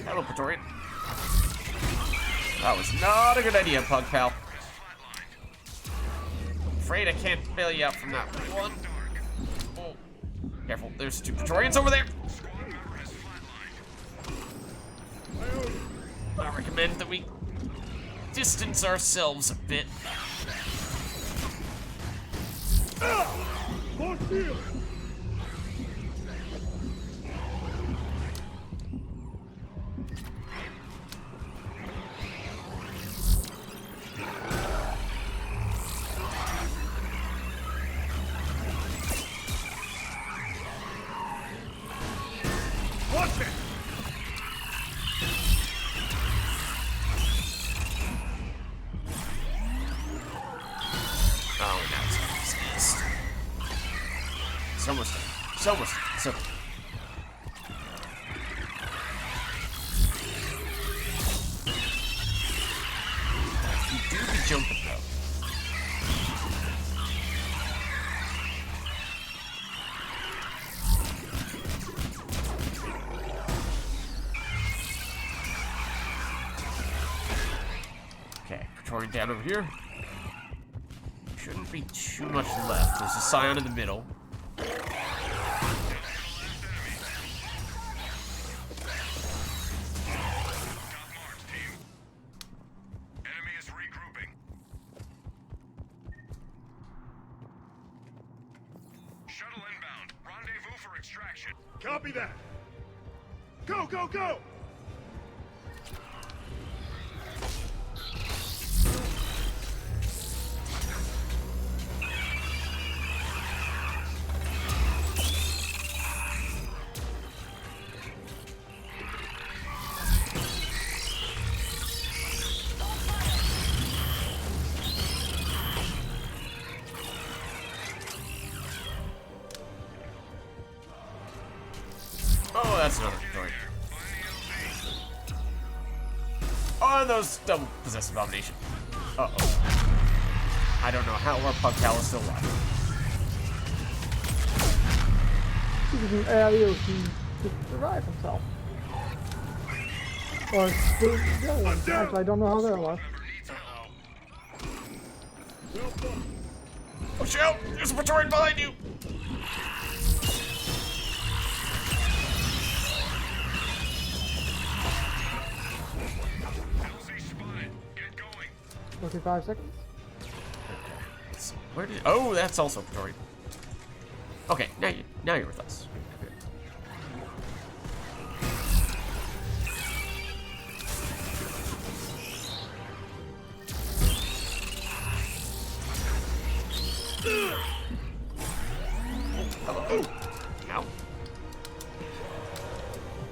Hello, Praetorian. That was not a good idea, Pug Pal. Afraid I can't bail you out from that one. Oh. Careful, there's two Praetorians over there. I recommend that we distance ourselves a bit.
More shield. Watch it.
Oh, now it's east. It's almost done. It's almost done. It's okay. You do be jumping though. Okay, Praetorian down over here. Shouldn't be too much left. There's a Scion in the middle.
Copy that. Go, go, go!
Oh, that's another story. Oh, and those double possessed abomination. Uh-oh. I don't know how our Pugcal is still alive.
He was an AIO to survive himself. Or the other one. Actually, I don't know how they're alive.
Watch out! There's a Praetorian behind you!
LZ spotted. Get going.
45 seconds.
So where did? Oh, that's also Praetorian. Okay, now you're with us. Hello. Ow.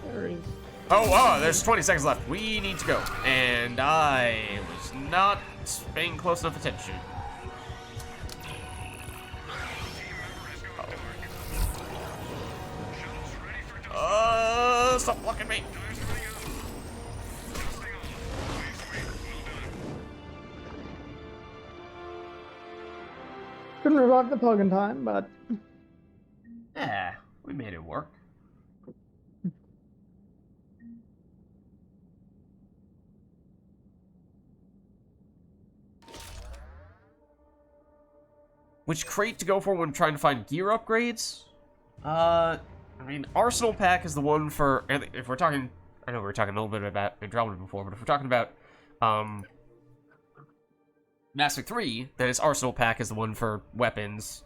There he is.
Oh, there's 20 seconds left. We need to go. And I was not paying close enough attention. Stop blocking me.
Couldn't revive the pug in time, but
Yeah, we made it work. Which crate to go for when trying to find gear upgrades? I mean, Arsenal Pack is the one for, if we're talking, I know we were talking a little bit about Andromeda before, but if we're talking about, Mass Effect 3, then it's Arsenal Pack is the one for weapons.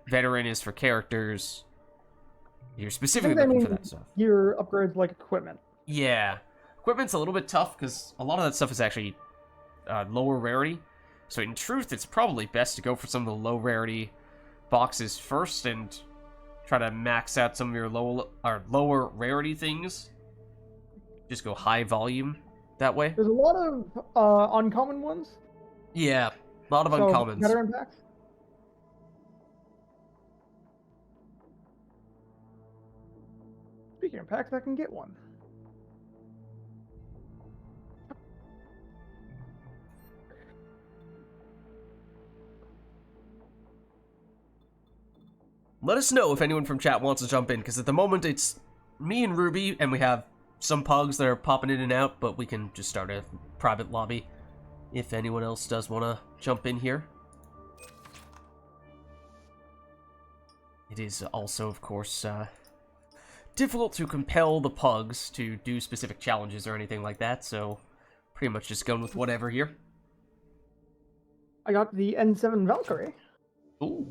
Veteran is for characters. You're specifically looking for that stuff.
gear upgrades like equipment.
Yeah. Equipment's a little bit tough, because a lot of that stuff is actually lower rarity. So in truth, it's probably best to go for some of the low rarity boxes first and try to max out some of your lower rarity things. Just go high volume that way.
There's a lot of uncommon ones.
Yeah, a lot of
So,
uncommons.
veteran packs. Speaking of packs, I can get one.
Let us know if anyone from chat wants to jump in, because at the moment it's me and Ruby, and we have some pugs that are popping in and out, but we can just start a private lobby if anyone else does want to jump in here. It is also, of course, difficult to compel the pugs to do specific challenges or anything like that, so pretty much just going with whatever here.
I got the N7 Valkyrie.
Ooh.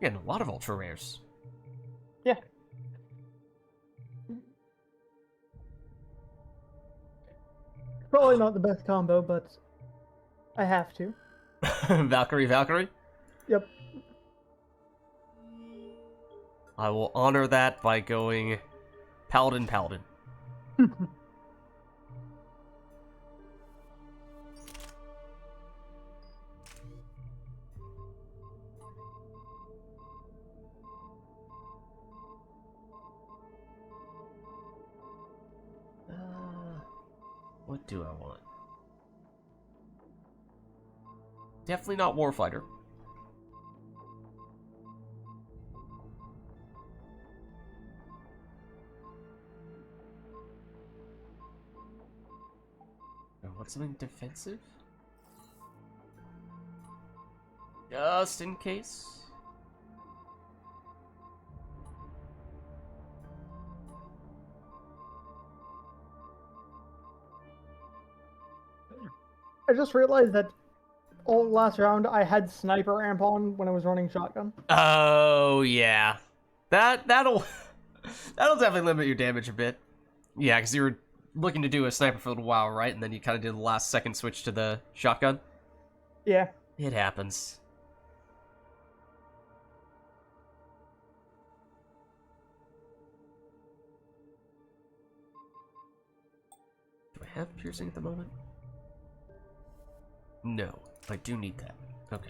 Yeah, and a lot of ultra rares.
Yeah. Probably not the best combo, but I have to.
Valkyrie.
Yep.
I will honor that by going Paladin. do I want? Definitely not Warfighter. I want something defensive? Just in case.
I just realized that all last round I had sniper amp on when I was running shotgun.
Oh yeah, that'll definitely limit your damage a bit. Yeah, because you were looking to do a sniper for a little while, right? And then you kind of did the last second switch to the shotgun.
Yeah.
It happens. Do I have piercing at the moment? No, I do need that. Okay.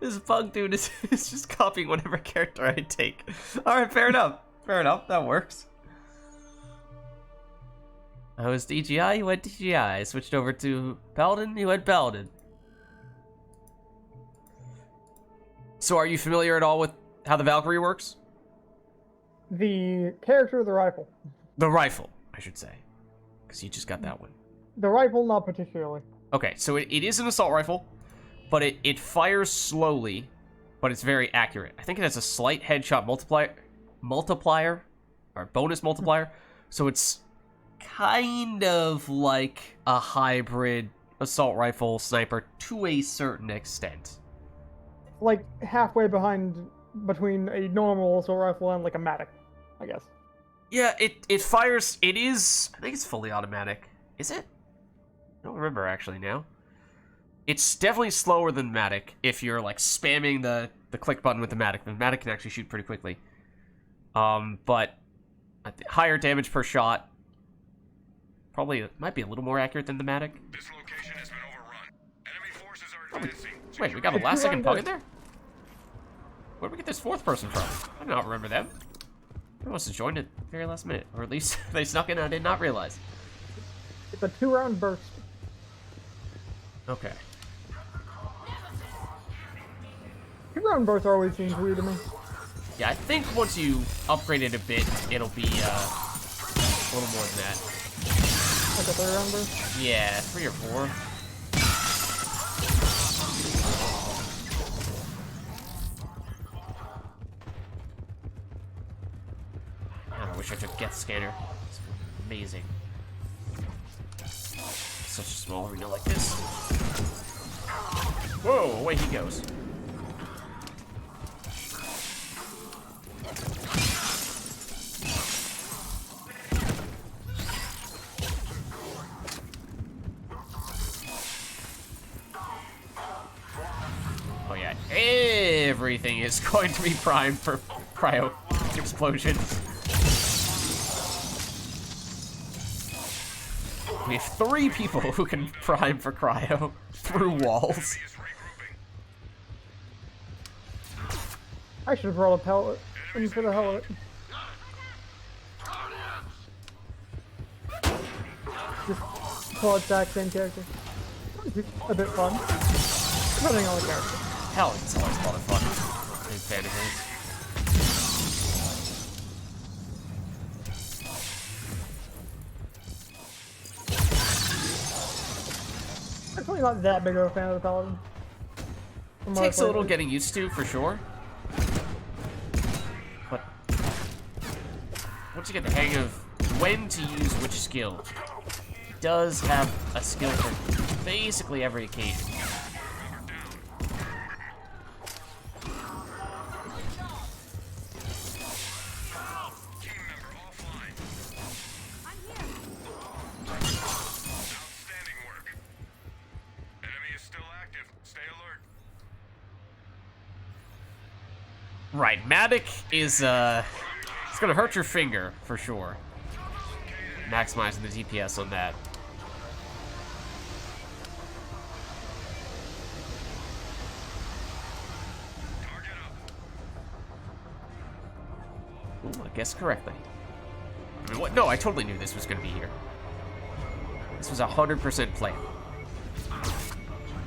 this bug dude is just copying whatever character I take. Alright, fair enough. Fair enough, that works. I was DGI, you went DGI. I switched over to Paladin, you went Paladin. So are you familiar at all with how the Valkyrie works?
The character of the rifle.
The rifle, I should say. Because you just got that one.
The rifle, not particularly.
Okay, so it is an assault rifle, but it fires slowly, but it's very accurate. I think it has a slight headshot multiplier, or bonus multiplier, so it's kind of like a hybrid assault rifle sniper to a certain extent.
Like halfway between a normal assault rifle and like a Matic, I guess.
Yeah, it fires, I think it's fully automatic. Is it? I don't remember actually now. It's definitely slower than Matic if you're like spamming the click button with the Matic. The Matic can actually shoot pretty quickly. But higher damage per shot. Probably might be a little more accurate than the Matic.
This location has been overrun. Enemy forces are advancing.
Wait, we got a last second bug in there? Where'd we get this fourth person from? I do not remember them. They must have joined at the very last minute. Or at least they snuck in and I did not realize.
It's a 2-round burst.
Okay.
2-round bursts always seems weird to me.
Yeah, I think once you upgrade it a bit, it'll be a little more than that.
Like a 3-round burst?
Yeah, 3 or 4. Man, I wish I took Get Scanner. It's amazing. Such a small arena like this. Whoa, away he goes. Oh yeah, everything is going to be primed for cryo explosions. We have 3 people who can prime for cryo through walls.
I should have brought a pellet in for the hell of it. Just pull exact same character. A bit fun. Depending on the character.
Hell, it's always a lot of fun. Big fan of his.
Actually not that big of a fan of the Paladin. From what I
Takes a
played.
little getting used to, for sure. But once you get the hang of when to use which skill, it does have a skill for basically every occasion. Right, Matic is, it's gonna hurt your finger, for sure. Maximizing the DPS on that. Oh, I guessed correctly. I mean, what? No, I totally knew this was going to be here. This was 100% planned.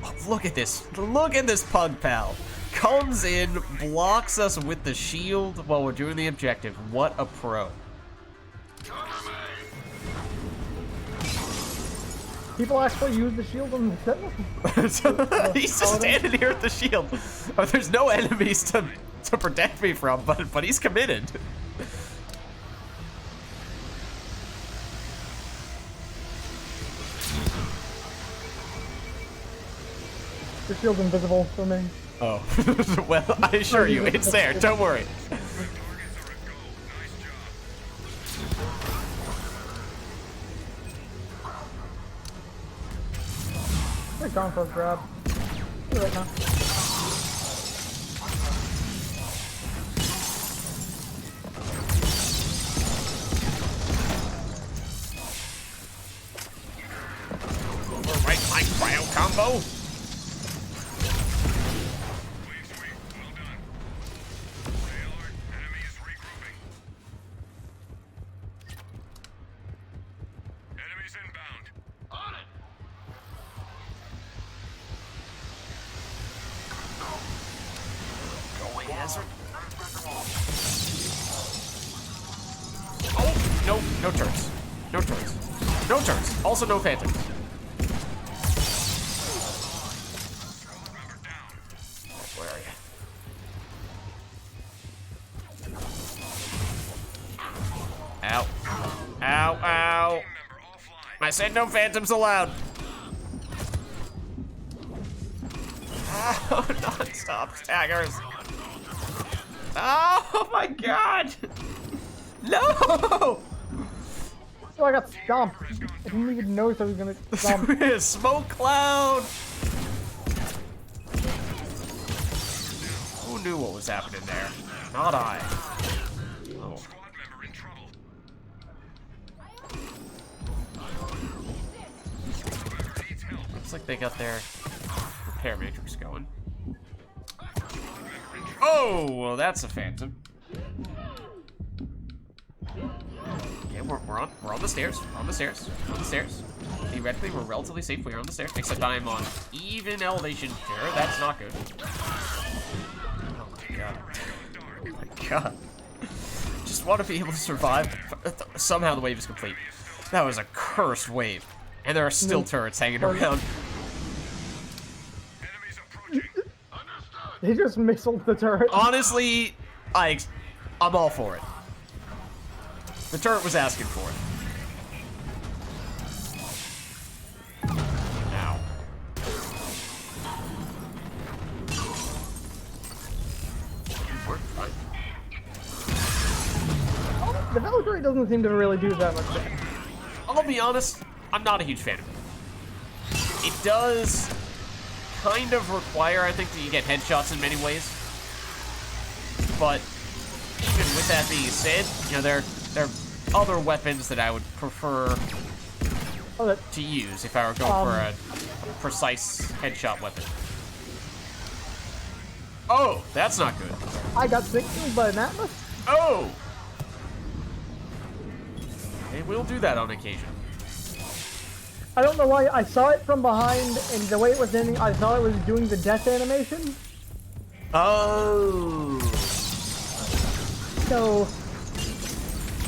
Oh, look at this. Look at this pug pal. Comes in, blocks us with the shield while we're doing the objective. What a pro.
People actually use the shield on the
He's just standing here with the shield. Oh, there's no enemies to protect me from, but he's committed.
The shield's invisible for me.
Oh, well, I assure you, it's there. Don't worry.
They're gone for a grab. Right now.
Right flank cryo combo. Oh, no turns. No turns. No turns. Also no phantoms. Where are you? Ow. Ow, ow. I said no phantoms allowed. Oh, non-stop staggers. Oh my god! No!
Oh, I got stomped. I didn't even notice I was gonna stomp.
Smoke cloud! Who knew what was happening there? Not I. Oh. Looks like they got their repair matrix going. Oh, well, that's a phantom. Yeah, we're on the stairs. We're on the stairs. We're on the stairs. Theoretically, we're relatively safe. We're on the stairs. Except I'm on even elevation. Sure, that's not good. Oh my god. Oh my god. Just want to be able to survive. Somehow the wave is complete. That was a cursed wave. And there are still turrets hanging around.
He just missiled the turret.
Honestly, I'm all for it. The turret was asking for it. Ow. Worked fine.
The Valkyrie doesn't seem to really do that much damage.
I'll be honest, I'm not a huge fan of it. It does kind of require, I think, that you get headshots in many ways. But even with that being said, you know, there are other weapons that I would prefer to use if I were going for a precise headshot weapon. Oh, that's not good.
I got signaled by an Atlas.
Oh! They will do that on occasion.
I don't know why. I saw it from behind, and the way it was ending, I thought it was doing the death animation.
Oh.
So.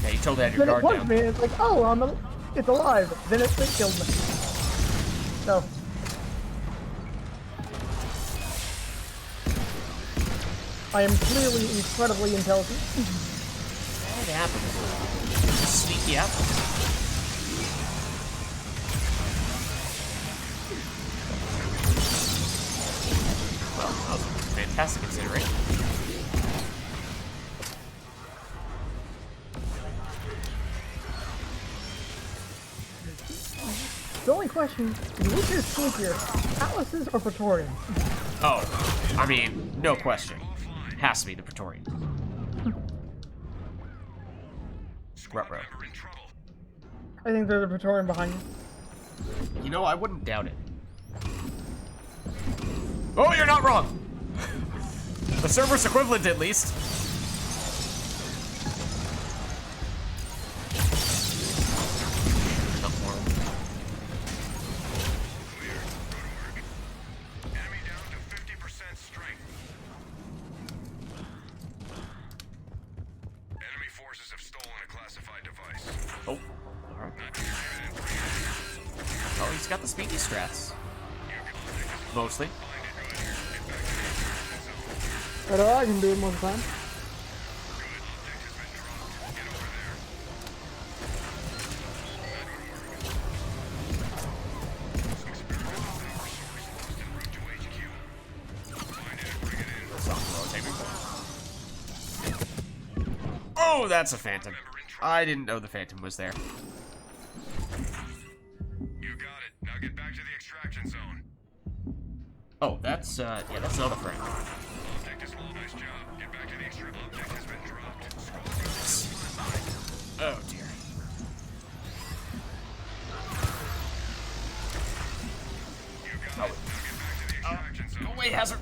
Yeah, you totally had your
Then
guard
it punched
down.
me, and it's like, oh, it's alive. Then it killed me. So. I am clearly incredibly intelligent.
That happens. Sneaky apple. Well, that was a fantastic consideration.
The only question is which is sneakier, Atlases or Praetorians?
Oh, I mean, no question. Has to be the Praetorian. Ruh-roh.
I think there's a Praetorian behind you.
You know, I wouldn't doubt it. Oh, you're not wrong! The Cerberus equivalent, at least. Oh, he's got the speedy strats. Mostly.
But I can do it most of the time.
Oh, that's a phantom. I didn't know the phantom was there.
You got it. Now get back to the extraction zone.
Oh, that's yeah, that's not a friend.
Object is low. Nice job. Get back to the extraction. Object has been dropped.
Oh dear.
You got it. Now get back to the extraction zone.
Go away, Hazard.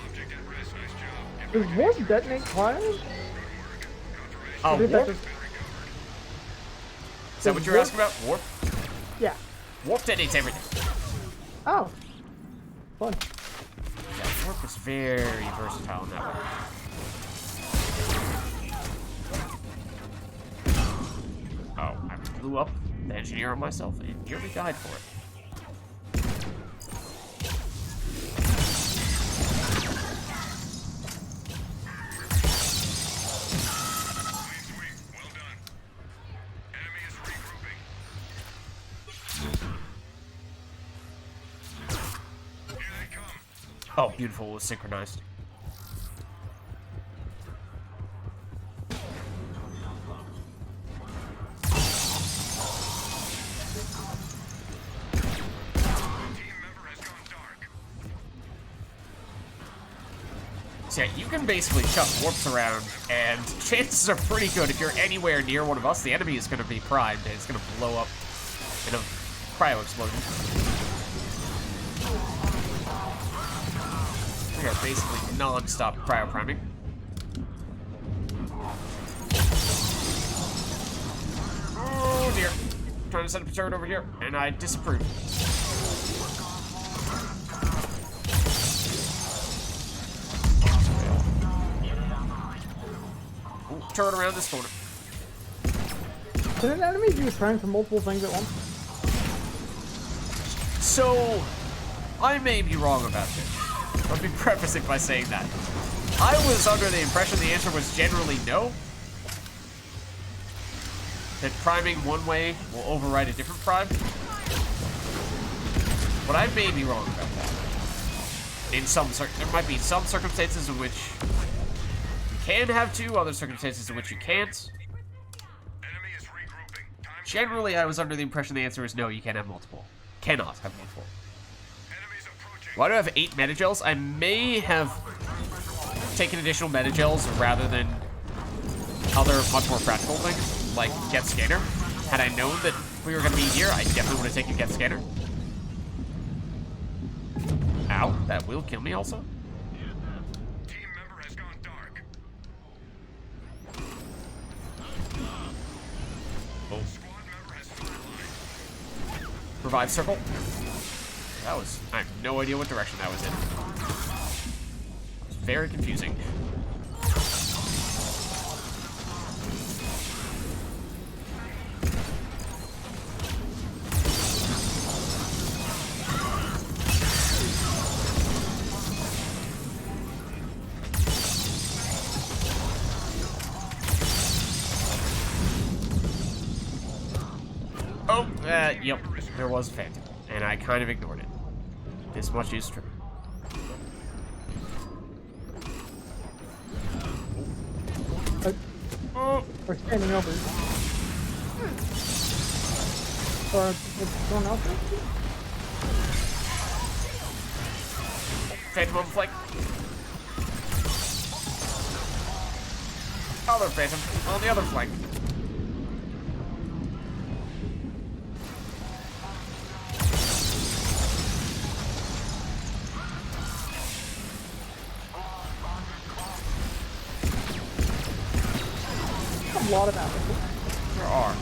Object at rest. Nice job. Get
Does warp detonate clouds?
Oh,
Or did that
warp?
just-
Is that what you're asking about? Warp?
Yeah.
Warp detonates everything.
Oh. Fun.
Yeah, warp is very versatile in that way. Oh, I blew up the engineer on myself and nearly died for it.
Sweet. Well done. Enemy is regrouping. Here they come.
Oh, beautiful. It was synchronized.
Team member has gone dark.
So yeah, you can basically chuck warps around, and chances are pretty good if you're anywhere near one of us, the enemy is going to be primed, and it's going to blow up in a cryo explosion. We are basically non-stop cryo priming. Oh dear. Trying to set up a turret over here, and I disapprove. Ooh, turret around this corner.
Can an enemy be trying for multiple things at once?
So, I may be wrong about this. Let me preface it by saying that. I was under the impression the answer was generally no. That priming one way will override a different prime. But I may be wrong about that. There might be some circumstances in which you can have two, other circumstances in which you can't.
Enemy is regrouping. Time to
Generally, I was under the impression the answer is no, you can't have multiple. Cannot have multiple.
enemies approaching.
Why do I have 8 metagels? I may have taken additional metagels rather than other much more practical things, like get scanner. Had I known that we were going to be here, I definitely would have taken get scanner. Ow, that will kill me also.
Team member has gone dark.
Oh.
Squad member has flatlined.
Revive circle. That was, I have no idea what direction that was in. It was very confusing. Oh, yep, there was a phantom, and I kind of ignored it. This much is true. Oh,
Or standing over. Or it's going out there?
phantom on the flank. Other phantom on the other flank.
A lot of apples.
There are.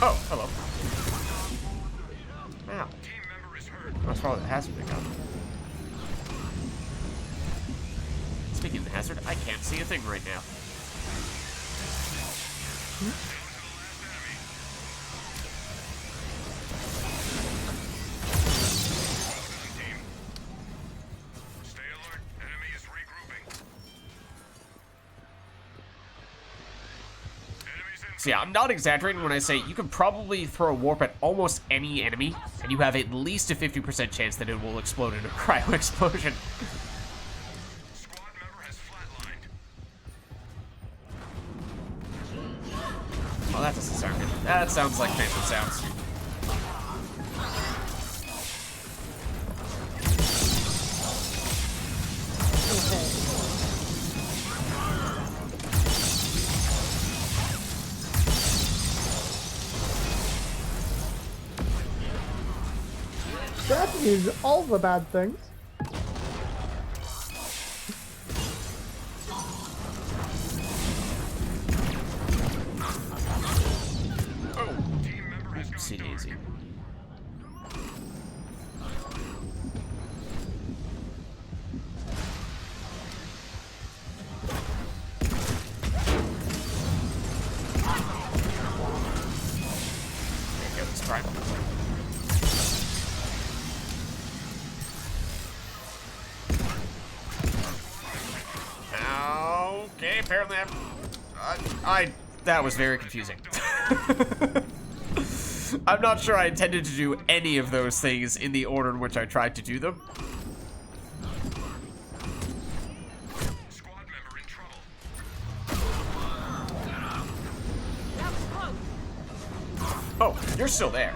Oh, hello. Ow.
Team member is hurt.
I was probably the hazard pick up. Speaking of the hazard, I can't see a thing right now.
Stay alert. Enemy is regrouping. Enemies in.
So yeah, I'm not exaggerating when I say you can probably throw a warp at almost any enemy, and you have at least a 50% chance that it will explode in a cryo explosion.
Squad member has flatlined.
Oh, that doesn't sound good. That sounds like Phantom sounds.
That is all the bad things.
Team member has
Oopsie
gone dark.
daisy. There you go, this primal. Okay, apparently that was very confusing. I'm not sure I intended to do any of those things in the order in which I tried to do them.
Squad member in trouble.
That was close.
Oh, you're still there.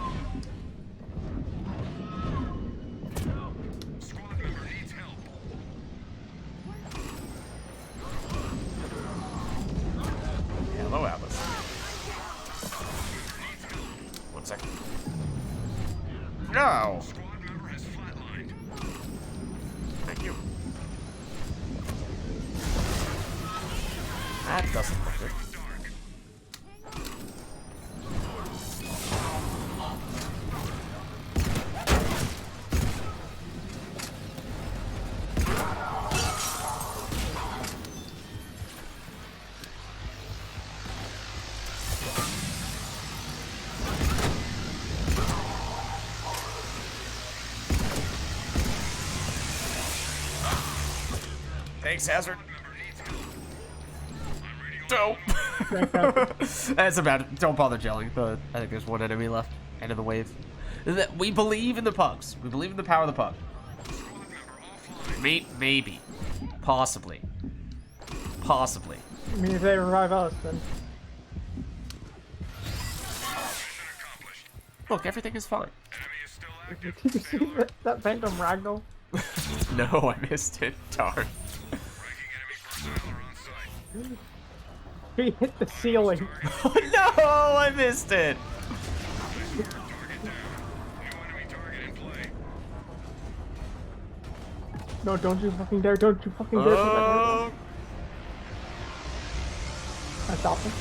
Squad member needs help.
Hello, Alice. One second. No!
Squad member has flatlined.
Thank you. That doesn't look good.
Dark.
Thanks, Hazard.
Member needs help. I'm ready.
Dope. That's about it. Don't bother gelling. I think there's one enemy left. End of the wave. We believe in the pugs. We believe in the power of the pug.
Squad member offline.
Maybe. Possibly. Possibly.
I mean, if they revive us, then.
Mission accomplished.
Look, everything is fine.
Enemy is still active.
Did you
Stay
see
alert.
that Phantom Ragdoll?
No, I missed it. Darn.
Ranking enemy personnel are on site.
He hit the ceiling.
No, I missed it.
Target down. New enemy target in play.
No, don't you fucking dare! Don't you fucking dare!
Oh,
I stopped him.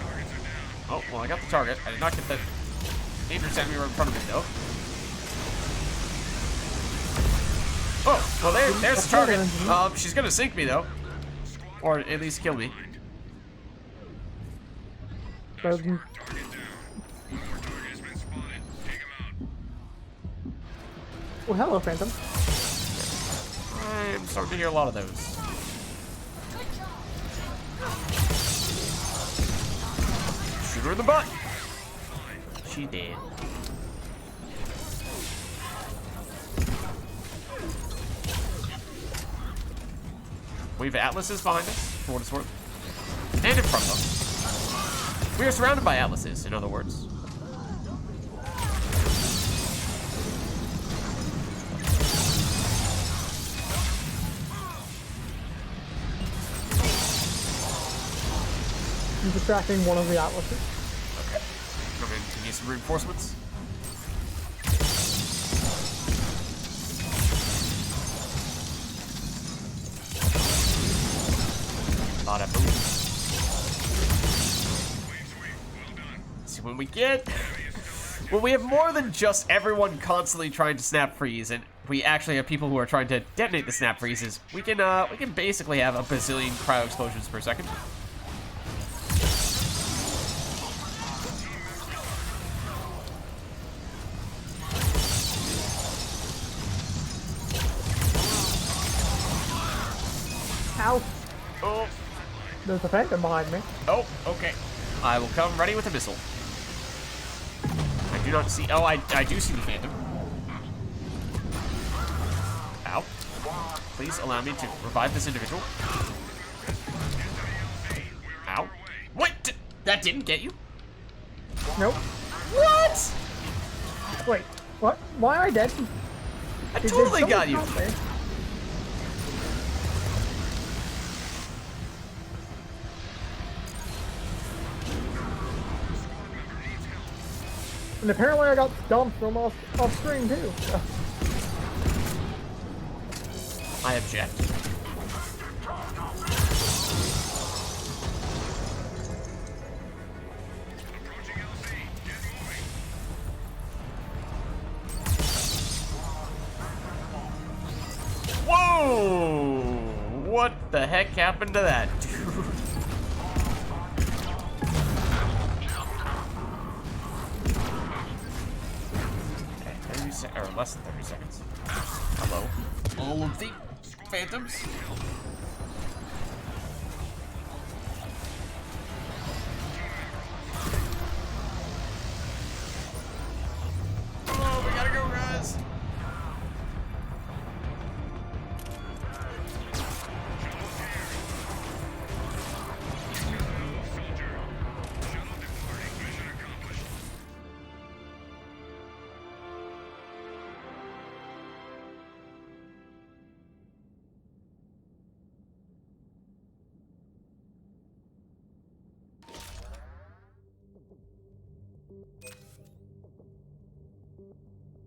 Targets are down.
oh, well, I got the target. I did not get the dangerous enemy right in front of me, though. Oh, well, there's the target. She's gonna sink me, though. Or at least kill me.
Doesn't-
Target down. One more target has been spotted. Take him out.
Oh, hello, Phantom.
I'm starting to hear a lot of those. Shoot her in the butt. She did. We have atlases behind us, for what it's worth. And in front of us. We are surrounded by atlases, in other words.
I'm distracting one of the atlases.
Okay. Come in to get some reinforcements. Lot of boom.
Clean sweep. Well done.
See what we get. Well, we have more than just everyone constantly trying to snap freeze, and we actually have people who are trying to detonate the snap freezes. We can basically have a bazillion cryo explosions per second.
Ow!
Oh,
There's a phantom behind me.
oh, okay. I will come ready with a missile. I do not see. Oh, I do see the phantom. Ow. Please allow me to revive this individual. Ow. What? That didn't get you?
Nope.
What?
Wait, what? Why am I dead?
I
Did
totally
someone
got you.
help me? And apparently I got dumped from off screen too. So.
I object. Whoa! What the heck happened to that, dude? Okay, 30 or less than 30 seconds. Hello. All of the phantoms. Oh, we gotta go, guys.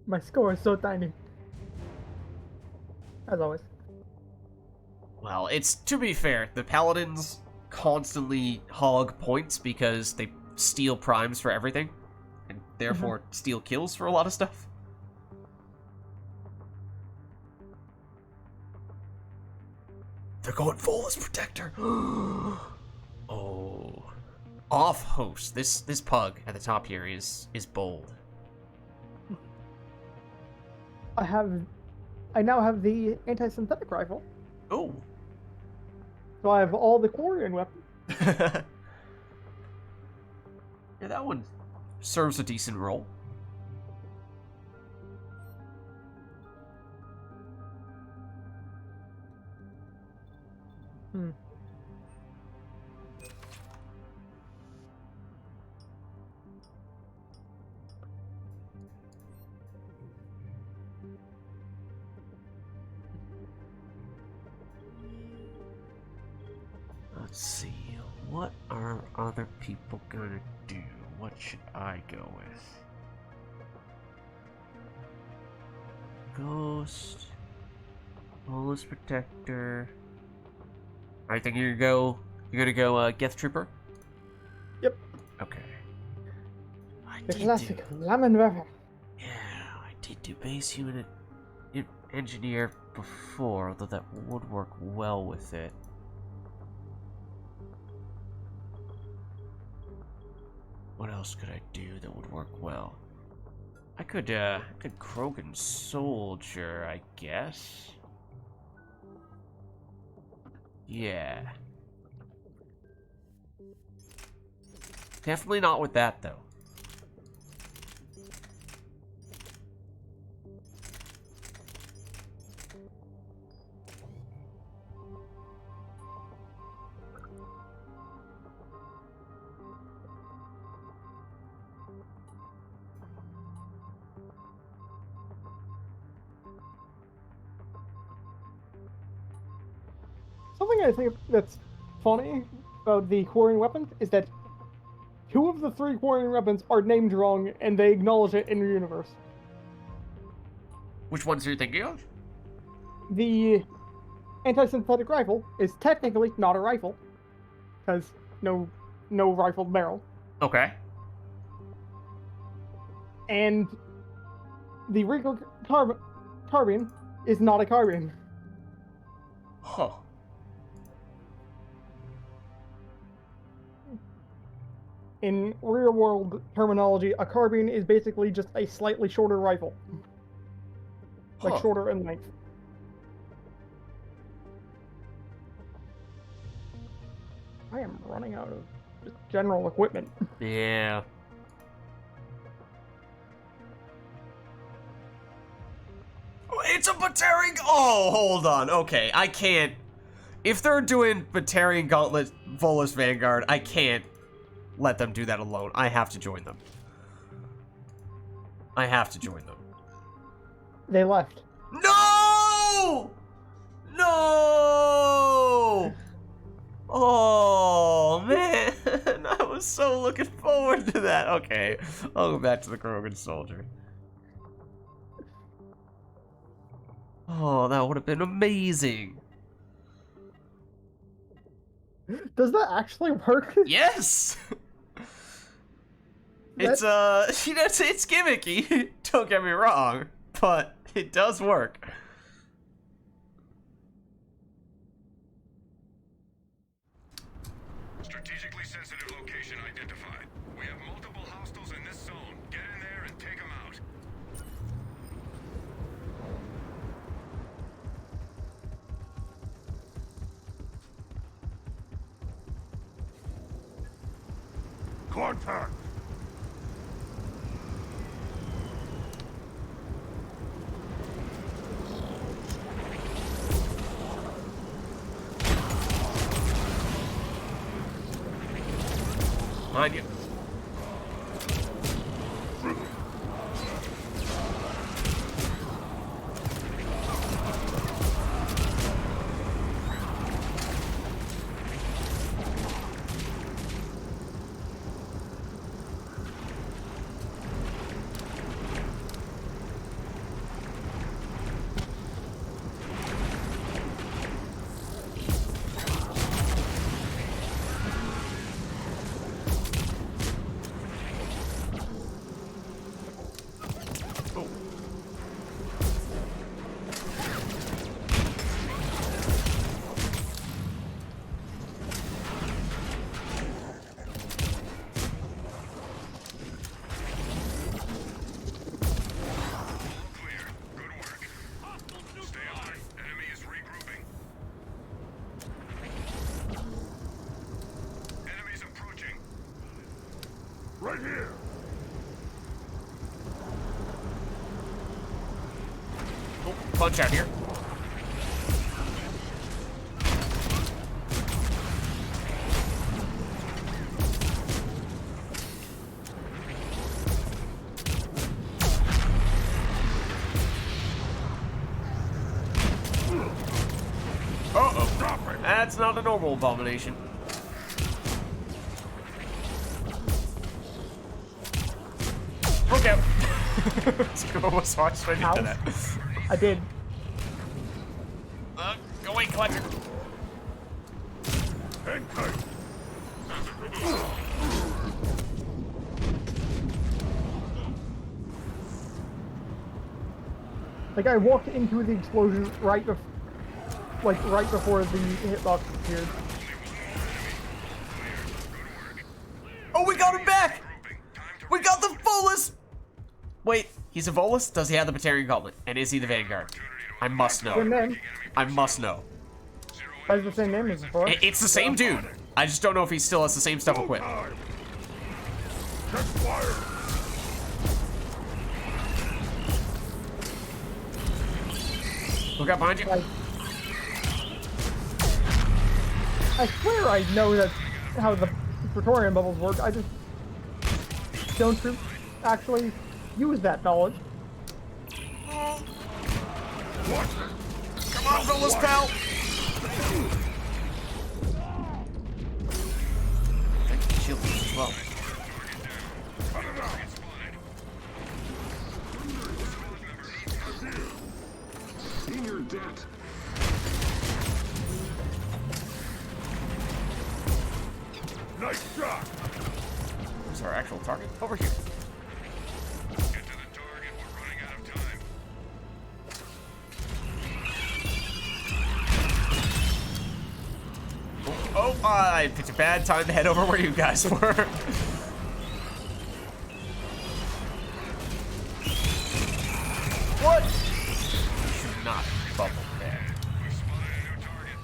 My score is so tiny. As always.
Well, it's, to be fair, the paladins constantly hog points because they steal primes for everything, and therefore steal kills for a lot of stuff. They're going full as protector. Oh. Off host. This pug at the top here is bold.
I now have the anti-synthetic rifle,
Oh.
so I have all the Quarian weapons.
Yeah, that one serves a decent role.
Hmm.
Let's see. What are other people gonna do? What should I go with? Ghost. Bolus Protector. I think you're gonna go Geth Trooper?
Yep.
Okay. I
The
did
classic Lemon River.
Yeah, I did do base human engineer before, although that would work well with it. What else could I do that would work well? I could Krogan Soldier, I guess. Yeah. Definitely not with that, though.
Something I think that's funny about the Quarian weapons is that 2 of the 3 Quarian weapons are named wrong, and they acknowledge it in the universe.
Which ones are you thinking of?
The anti-synthetic rifle is technically not a rifle, because no rifled barrel.
Okay.
And the recoil carbine is not a carbine.
Huh.
In real-world terminology, a carbine is basically just a slightly shorter rifle. Like,
Huh.
shorter in length. I am running out of just general equipment.
Yeah. It's a Batarian. Oh, hold on. Okay, I can't. If they're doing Batarian Gauntlet Volus Vanguard, I can't let them do that alone. I have to join them. I have to join them.
They left.
No! No! Oh, man. I was so looking forward to that. Okay, I'll go back to the Krogan Soldier. Oh, that would have been amazing.
Does that actually work?
Yes! It's, you know, it's gimmicky. Don't get me wrong, but it does work.
Strategically sensitive location identified. We have multiple hostiles in this zone. Get in there and take them out.
Contact!
Mind you.
Right here!
Oh, punch out here. Uh-oh. That's not a normal abomination. Look out! I almost watched right into that.
I did.
Go away, Collector.
Hang tight!
Like, I walked into the explosion right before the hitbox appeared.
Oh, we got him back! We got the Volus! Wait, he's a Volus? Does he have the Batarian Gauntlet? And is he the Vanguard? I must
Same
know.
name.
I must know.
Has the same name as before.
It's the same dude. I just don't know if he still has the same stuff equipped.
Time! Catch fire!
Look out behind you.
I swear I know that's how the Praetorian bubbles work. I just don't actually use that knowledge.
Watch it!
Come on, Volus, pal! Shield as well.
Cut it out!
In your debt.
Nice shot!
Where's our actual target? Over here.
Get
I picked a bad time to head over where you guys were. What? You should not bubble there.
We've spotted a new target.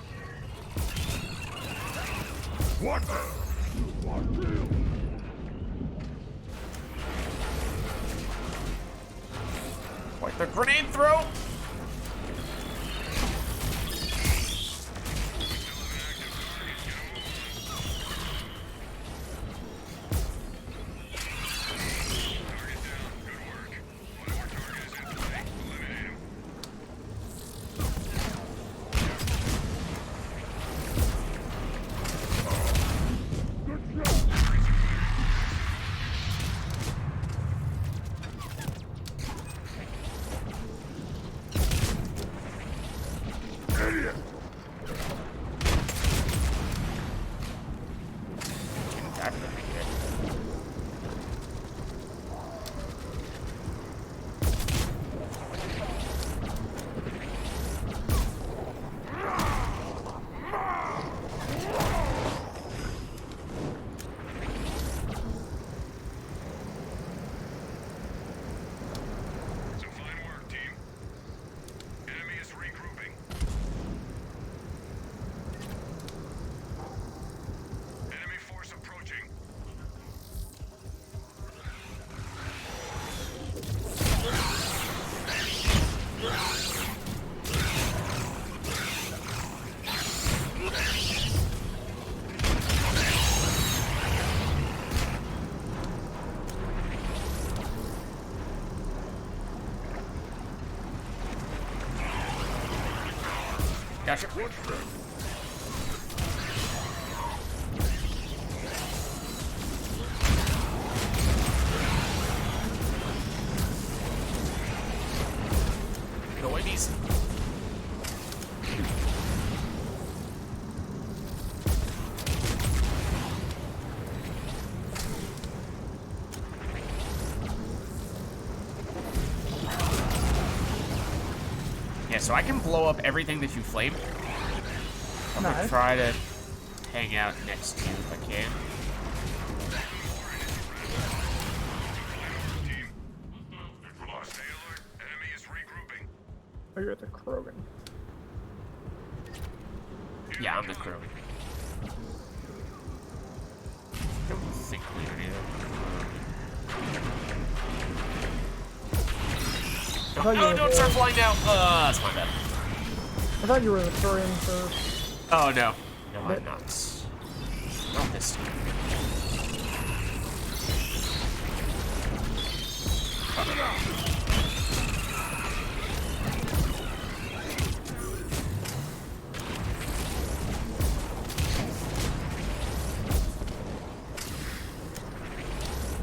What the?
Like the grenade throw.
Idiot!
Some fine work, team. Enemy is regrouping. Enemy force approaching.
Gotcha. Go away, bees. Yeah, so I can blow up everything that you flame. I'm gonna
Nice.
try to hang out next to you if I can.
Team. Stay alert. Enemy is regrouping.
Oh, you're at the Krogan.
Yeah, I'm the crew. Don't think we need it.
thought you
Oh,
were
don't
the-
start flying now. That's my bad.
I thought you were the Turian for.
Oh, no. No, I'm
But-
not. Not this time.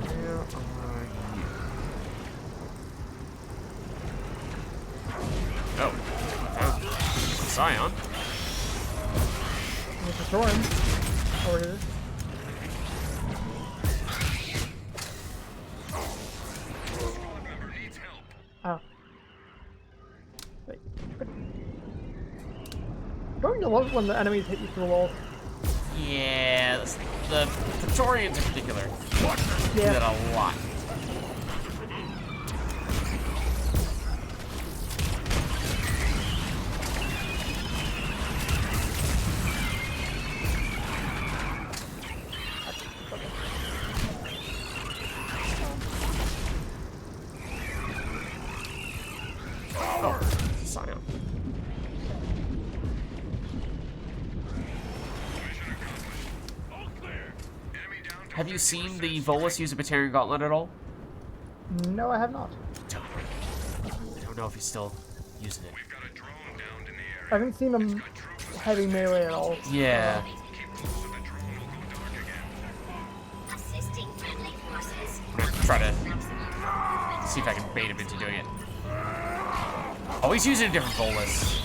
Where are you? Oh. Found Scion.
With the Turian over here.
Squad member needs help.
Oh. Wait. Don't you love when the enemies hit you through the walls?
Yeah, the Praetorians in particular do
Yeah.
that a lot. Oh, Scion.
All clear.
Enemy down to
Have you seen the Volus use a Batarian Gauntlet at all?
No, I have not.
Don't. I don't know if he's still using it.
We've got a drone downed in the area.
I haven't seen him
Got troops.
heavy melee at all.
Yeah.
Keep close or the drone will go dark again.
Assisting friendly forces.
I'm gonna try to see if I can bait him into doing it. Oh, he's using a different Volus.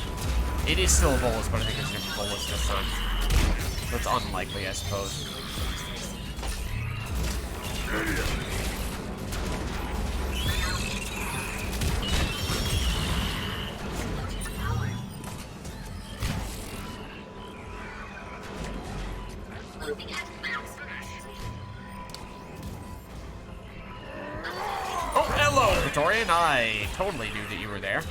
It is still a Volus, but I think it's a different Volus this time. So it's unlikely, I suppose.
moving at max
Oh, hello, Praetorian. I totally knew that you were there.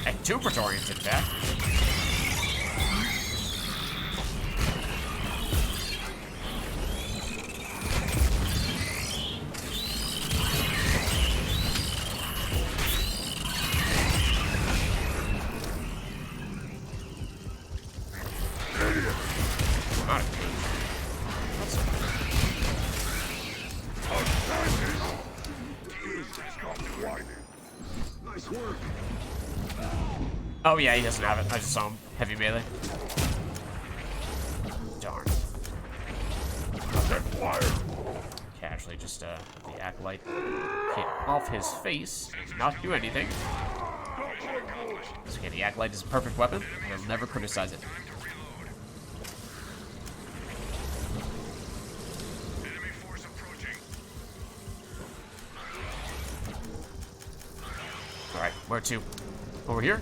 And 2 Praetorians, in fact. Alright.
Nice work.
Oh yeah, he doesn't have it. I just saw him. Heavy melee. Darn. Casually just, the acolyte hit off his face. Did not do anything. So yeah, the acolyte is a perfect weapon. They'll never criticize it.
Enemy force approaching.
Alright, where to? Over here?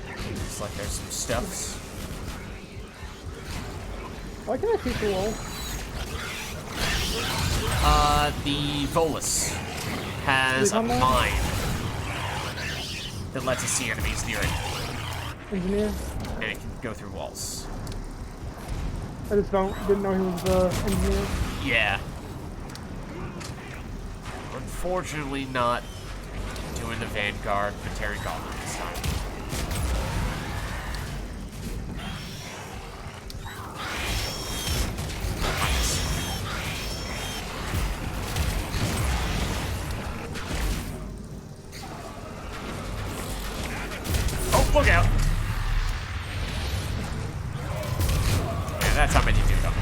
Looks like there's some stuffs.
Why can I see the wall?
The Volus has a mine that lets us see enemies near it,
Engineer?
and it can go through walls.
I just didn't know he was the engineer.
Yeah. Unfortunately, not doing the Vanguard Batarian Gauntlet this time. Oh, look out! Yeah, that's how many do come.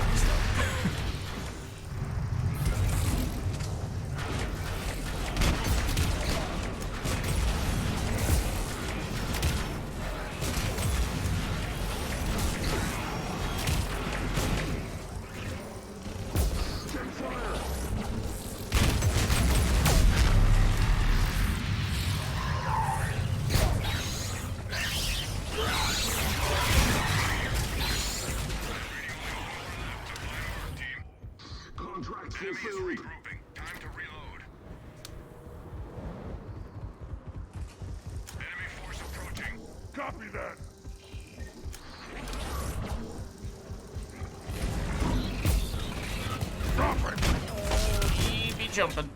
Contract
Enemy is
fulfilled.
regrouping. Time to reload. Enemy force approaching.
Copy that. Drop it.
Be jumping.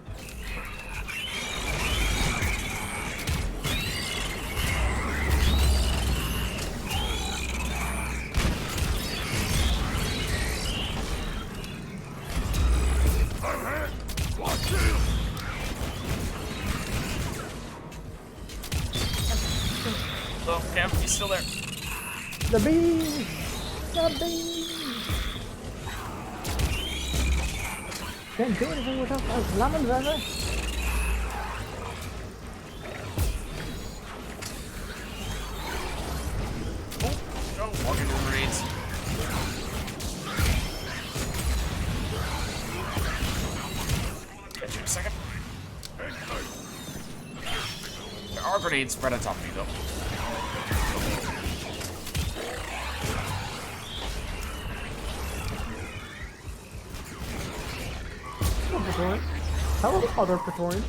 I'm hit. Watch it.
Oh, yeah, he's still there.
The bees! The bees! Can't do anything without those lemons, ever.
Oh, walking over grenades. Get you in a second. There are grenades spread on top of you, though.
Praetorian. How are other Praetorians?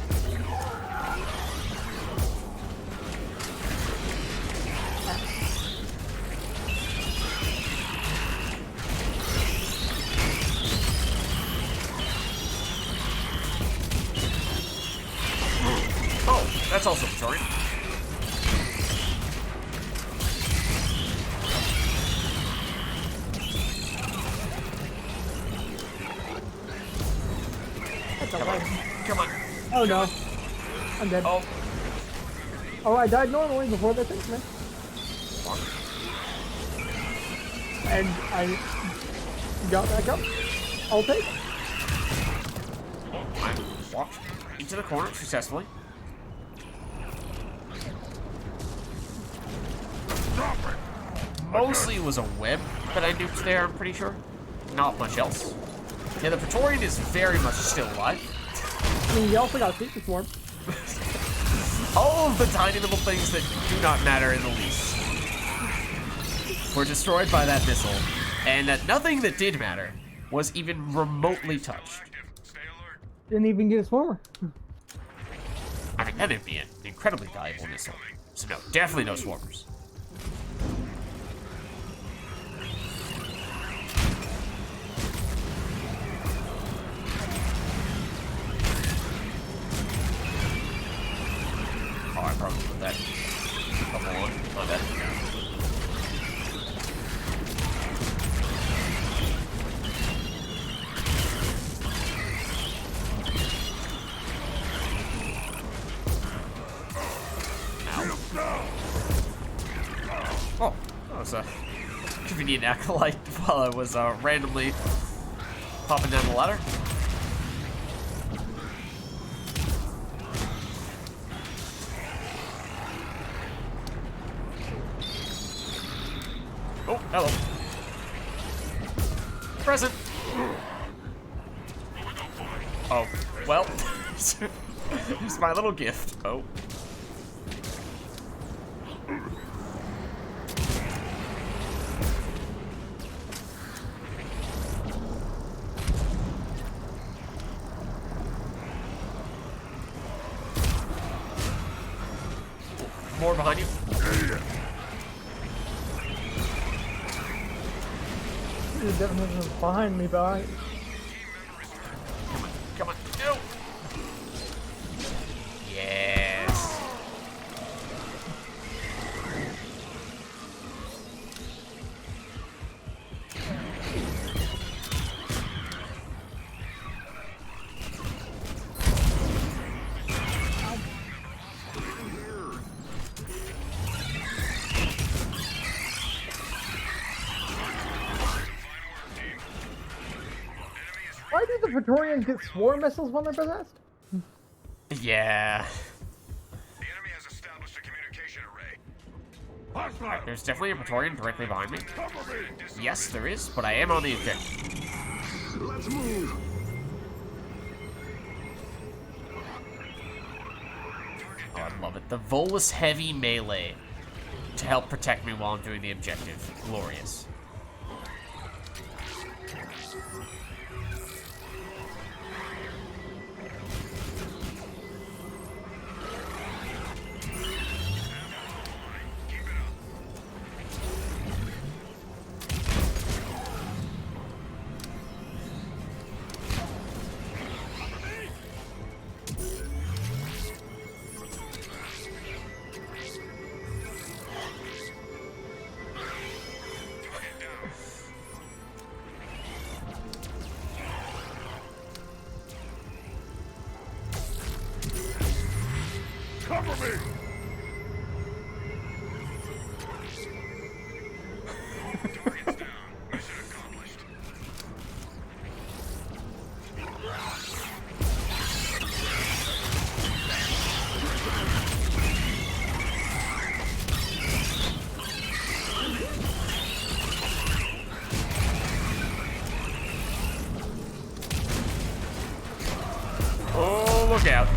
Oh, that's also Victorian.
That's a
Come on.
leg.
Come on.
Oh no. I'm dead.
Oh,
Oh, I died normally before they fixed me. And I got back up. I'll take it.
I walked into the corner successfully. Mostly it was a web that I nuked there, I'm pretty sure. Not much else. Yeah, the Praetorian is very much still alive.
I mean, you also got Secret Swarm.
All of the tiny little things that do not matter in the least were destroyed by that missile. And that nothing that did matter was even remotely touched.
Active. Stay alert.
Didn't even get a swarmer.
I mean, that'd be an incredibly valuable missile. So no, definitely no swarmers. Oh, I probably put that couple on. My bad. Oh, that was a convenient acolyte while I was randomly popping down the ladder. Oh, hello. Present. Oh, well. It's my little gift. Oh. More behind you.
There's definitely behind me, but
Come on. No. Yes.
why do the Praetorians get swarm missiles when they're possessed?
Yeah.
The enemy has established a communication array.
Hostile.
There's definitely a Praetorian directly behind me.
Cover me.
Yes, there is, but I am on the objective.
Let's move.
Oh, I love it. The Volus heavy melee to help protect me while I'm doing the objective. Glorious.
Cover me.
Target's down. Mission accomplished.
Oh, look out.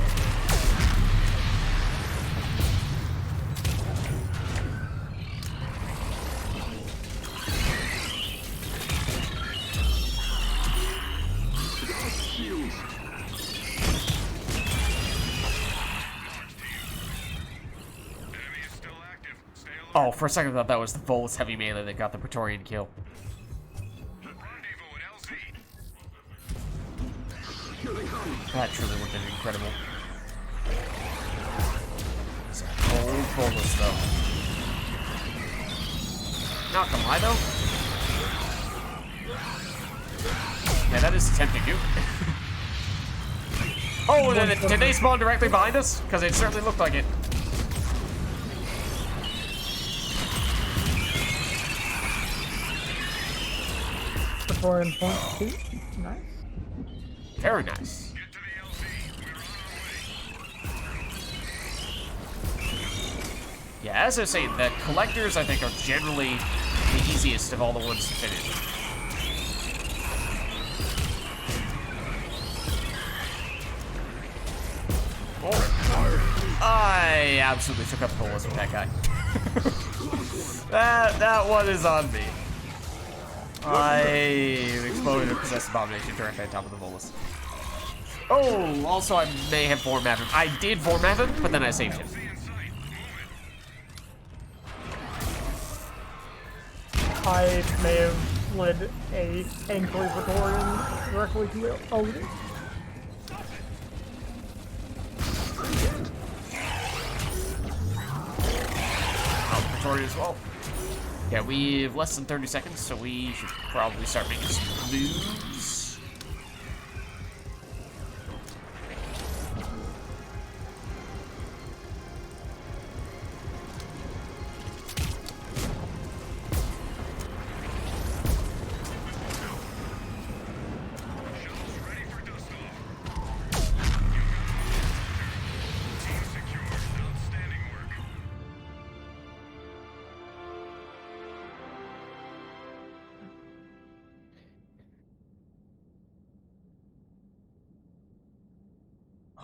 Enemy is still active. Stay alert.
Oh, for a second I thought that was the Volus heavy melee that got the Praetorian kill.
Rendezvous at LZ.
That truly would have been incredible. It's a cold Volus, though. Not gonna lie, though. Yeah, that is tempting you. Oh, did they spawn directly behind us? Because it certainly looked like it.
Praetorian point 2. Nice.
Very nice.
Get to the LZ. We're on our way.
Yeah, as I was saying, the collectors, I think, are generally the easiest of all the ones to finish. Oh. I absolutely took up the bullets with that guy. that one is on me. I exploded a possessed abomination directly on top of the bolus. Oh, also I may have format him. I did format him, but then I saved him.
I may have led a angry Praetorian directly to Odin.
Oh, Praetorian as well. Yeah, we have less than 30 seconds, so we should probably start making some moves.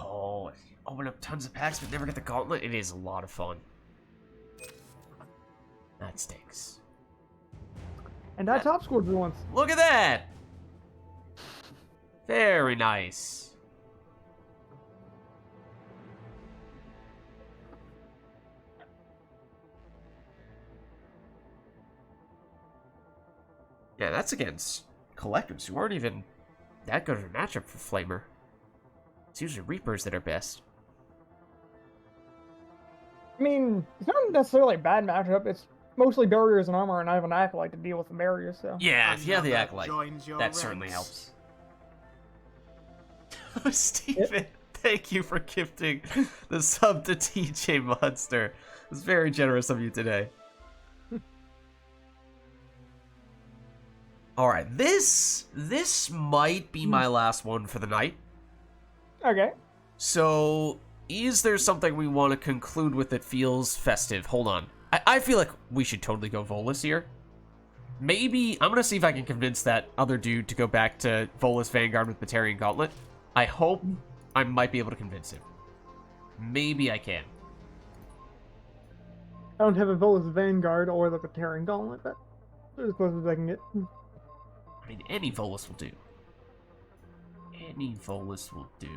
Oh, open up tons of packs but never get the gauntlet. It is a lot of fun. That stinks.
And I top scored for once.
Look at that! Very nice. Yeah, that's against collectors who aren't even that good of a matchup for Flamer. It's usually Reapers that are best.
I mean, it's not necessarily a bad matchup. It's mostly barriers and armor, and I have an acolyte to deal with the barriers, so.
Yeah, the
Another
Acolyte.
joins your
That certainly
ranks.
helps. Steven, thank you for gifting the sub to TJ Monster. It's very generous of you today. Alright, this might be my last one for the night.
Okay.
So, is there something we want to conclude with that feels festive? Hold on. I feel like we should totally go Volus here. Maybe, I'm going to see if I can convince that other dude to go back to Volus Vanguard with Batarian Gauntlet. I hope I might be able to convince him. Maybe I can.
I don't have a Volus Vanguard or the Batarian Gauntlet, but they're as close as I can get.
I mean, any Volus will do. Any Volus will do.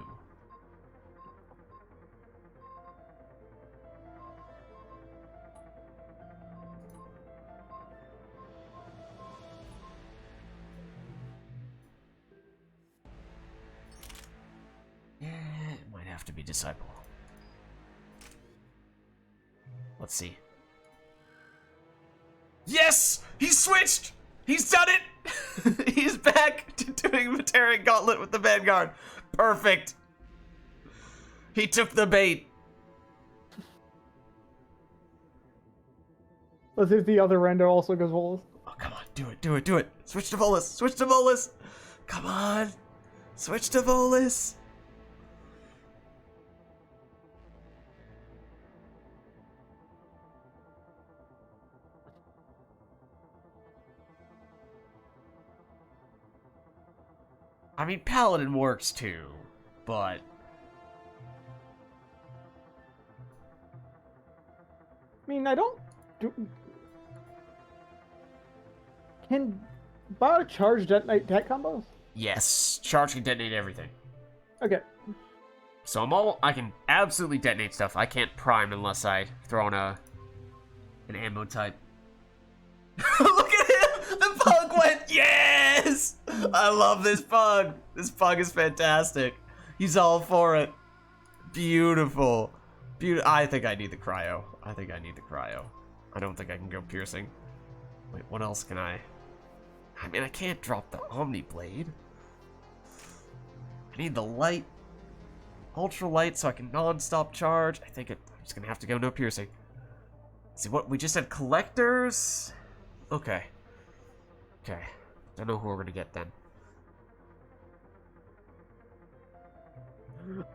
Yeah, it might have to be Disciple. Let's see. Yes! He's switched! He's done it! He's back to doing Batarian Gauntlet with the Vanguard. Perfect. He took the bait.
Let's see if the other render also goes Volus.
Oh, come on. Do it, do it, do it. Switch to Volus. Switch to Volus. Come on. Switch to Volus. I mean, Paladin works too, but...
I mean, I don't do... Can biotic charge detonate tech combos?
Yes, charge can detonate everything.
Okay.
So I can absolutely detonate stuff. I can't prime unless I throw on an ammo type. Look at him! The pug went, yes! I love this pug. This pug is fantastic. He's all for it. Beautiful. I think I need the cryo. I don't think I can go piercing. Wait, what else can I mean, I can't drop the Omni Blade. I need the light. Ultra light so I can non-stop charge. I'm just gonna have to go no piercing. See what we just had collectors. Okay. Don't know who we're gonna get then.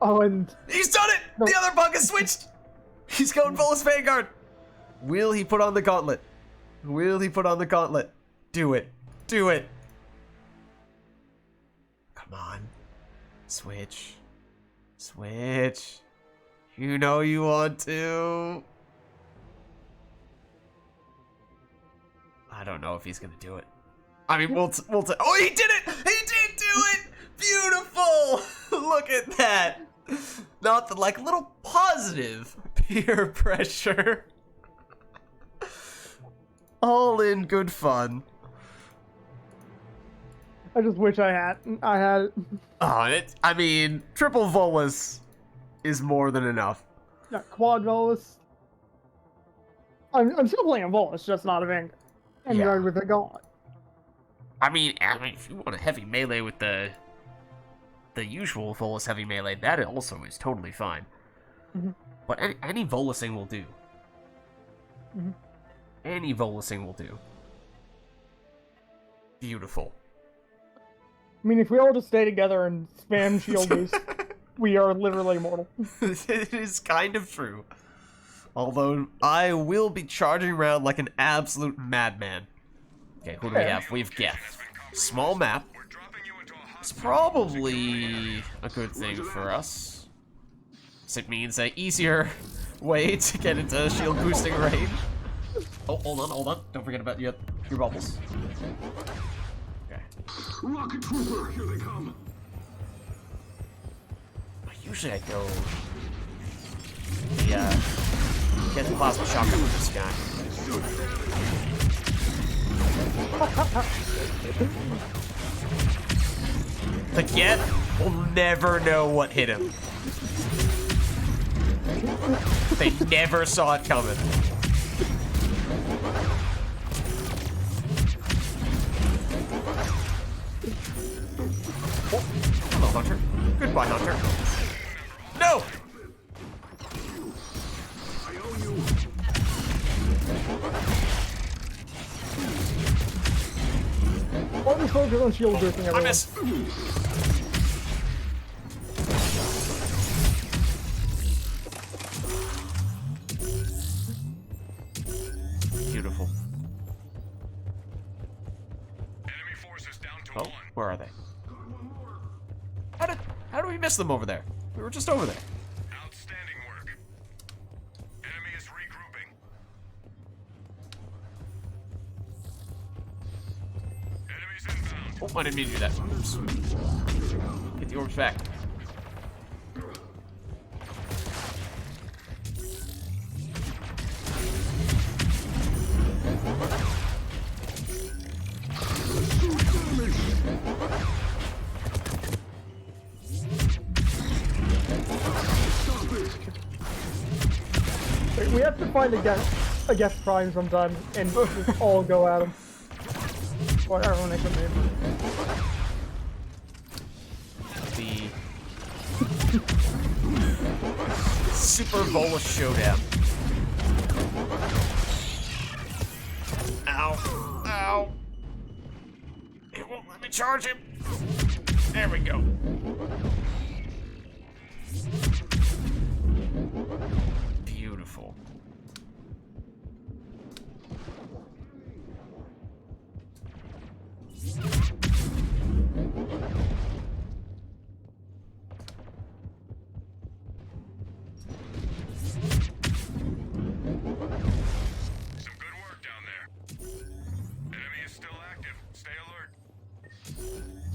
Oh, and...
He's done it!
No.
The other bug has switched! He's going Volus Vanguard! Will he put on the gauntlet? Do it. Come on. Switch. You know you want to. I don't know if he's gonna do it. I mean, we'll oh, he did it! He did do it! Beautiful! Look at that. Not the, like, little positive peer pressure. All in good fun.
I just wish I had it.
Oh, I mean, triple Volus is more than enough.
Yeah, quad Volus. I'm still playing a Volus, just not a Vanguard. And
Yeah.
with a Gauntlet.
I mean, if you want a heavy melee with the usual Volus heavy melee, that also is totally fine.
Mm-hmm.
But any Volusing will do.
Mm-hmm.
Any Volusing will do. Beautiful.
I mean, if we all just stay together and spam shield boost, we are literally immortal.
It is kind of true. Although, I will be charging around like an absolute madman. Okay, who do we have? We have Geth. Small map.
We're dropping you into a hot
It's probably a good thing for us. It means an easier way to get into shield boosting range. Oh, hold on. Don't forget about your bubbles. Okay.
Rocket trooper, here they come.
Usually I go get the plasma shotgun with this guy. The Geth will never know what hit him. They never saw it coming. Oh, hello, Hunter. Goodbye, Hunter. No!
I owe you.
Why we focus on shield boosting,
I
everyone?
miss. Beautiful.
enemy forces down to
Oh,
one.
where are they? How do we miss them over there? We were just over there.
Outstanding work. Enemy is regrouping. Enemies inbound.
Oh, I didn't mean to do that. Oops. Get the orbs back.
Wait, we have to find a guest prime sometime and just all go at him. Or everyone they can name.
The Super Volus Showdown. Ow. Ow. It won't let me charge him. There we go. Beautiful.
Some good work down there. Enemy is still active. Stay alert.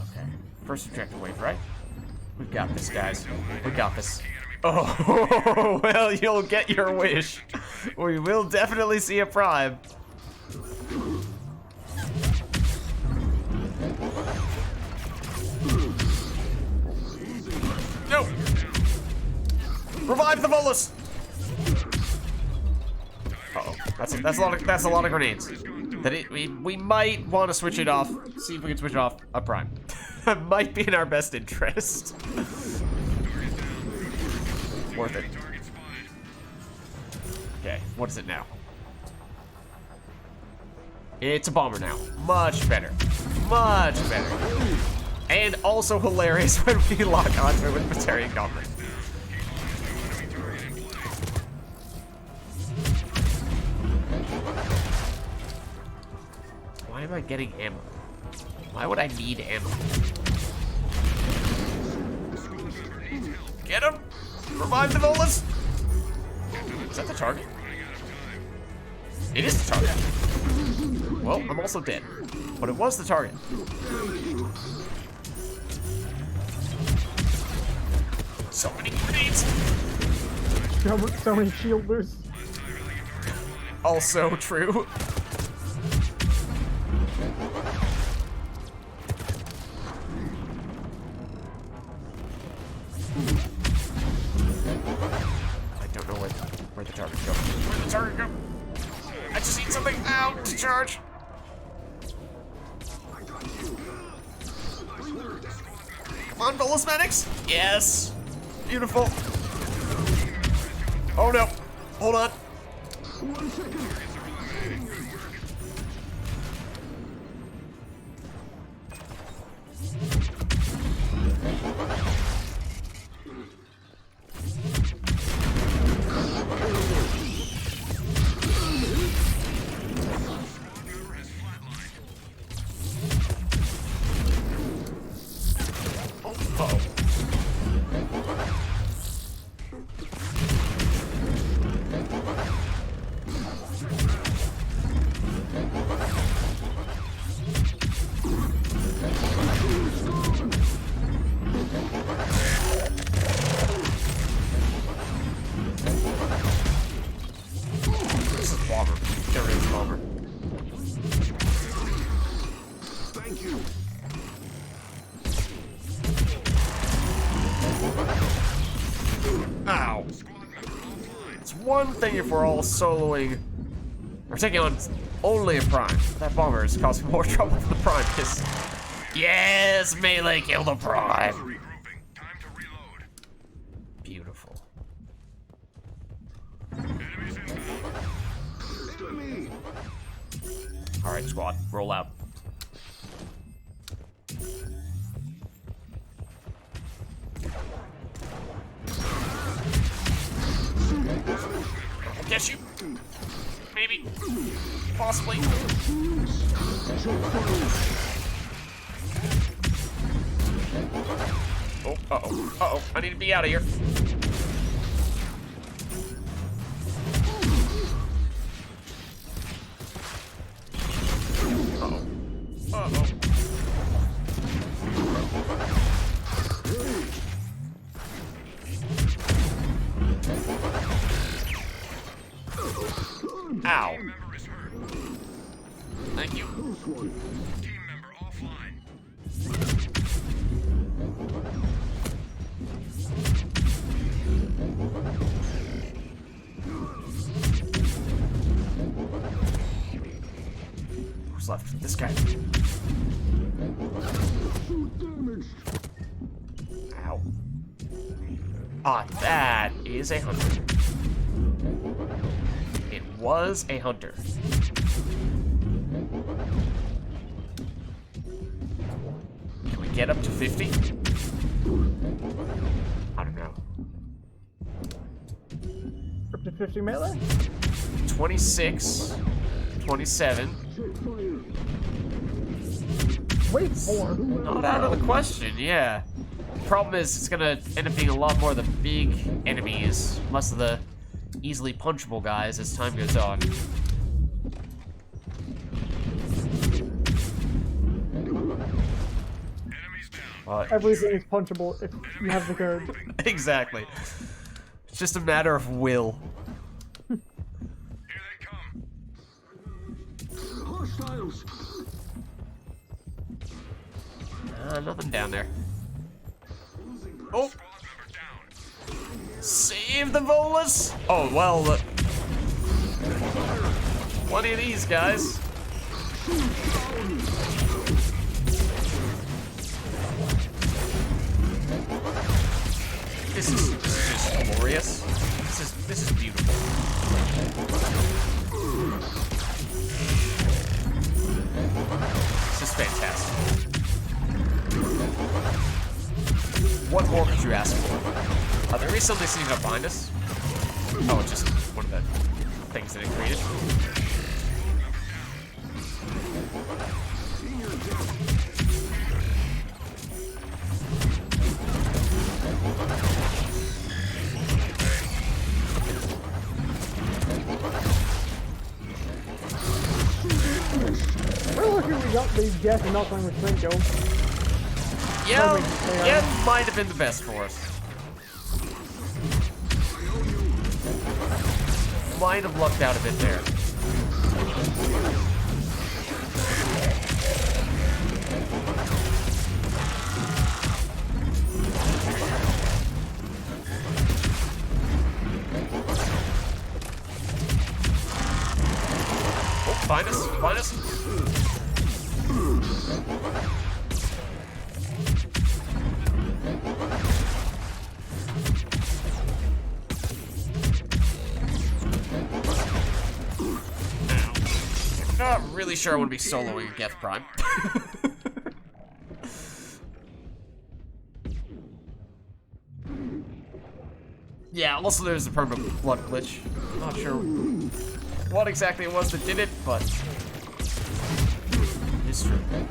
Okay. First objective wave, right? We've got this, guys. We got this. Oh, well, you'll get your wish. We will definitely see a prime. No! Revive the Volus! Uh-oh. That's a lot of grenades. We might want to switch it off. See if we can switch it off a prime. That might be in our best interest. Worth it. Okay, what is it now? It's a bomber now. Much better. Much better. And also hilarious when we lock onto it with Batarian Gauntlet. Why am I getting ammo? Why would I need ammo? Get him! Revive the Volus! Is that the target? It is the target. Well, I'm also dead. But it was the target. So many grenades!
So many shield boosts.
Also true. I don't know where the target go. Where'd the target go? I just need something out to charge. Come on, bolus medics! Yes! Beautiful. Oh no. Hold on. This is bomber. There is bomber.
Thank you.
Ow. It's one thing if we're all soloing or taking on only a prime. That bomber is causing more trouble for the prime because yes, melee kill the prime.
Regrouping. Time to reload.
Beautiful.
Enemies inbound.
Enemy.
All right, squad, roll out. I'll get you. Maybe. Possibly. Oh, uh-oh. Uh-oh. I need to be out of here. Uh-oh. Uh-oh. Ow.
Member is hurt.
Thank you.
Team member offline.
Who's left? This guy. Ow. Ah, that is a hunter. It was a hunter. Can we get up to 50? I don't know.
Up to 50 melee?
26, 27.
Way more.
Not out of the question, yeah. Problem is, it's gonna end up being a lot more of the big enemies, less of the easily punchable guys as time goes on.
Enemies down.
Everything is punchable if you have the code.
Exactly. It's just a matter of will.
Here they come.
Hostiles.
Nothing down there. Oh!
Squad member down.
Save the Volus! Oh, well, plenty of these guys. This is glorious. This is beautiful. This is fantastic. What more could you ask for? There is something sitting up behind us. Oh, it's just one of the things that it created.
maybe we got the gas and not going with Trinko.
Yeah, yeah, might have been the best for us. Might have lucked out a bit there. Oh, find us, find us. Not really sure I want to be soloing a Geth Prime. Yeah, also there's a permanent blood glitch. Not sure what exactly it was that did it, but it's true. The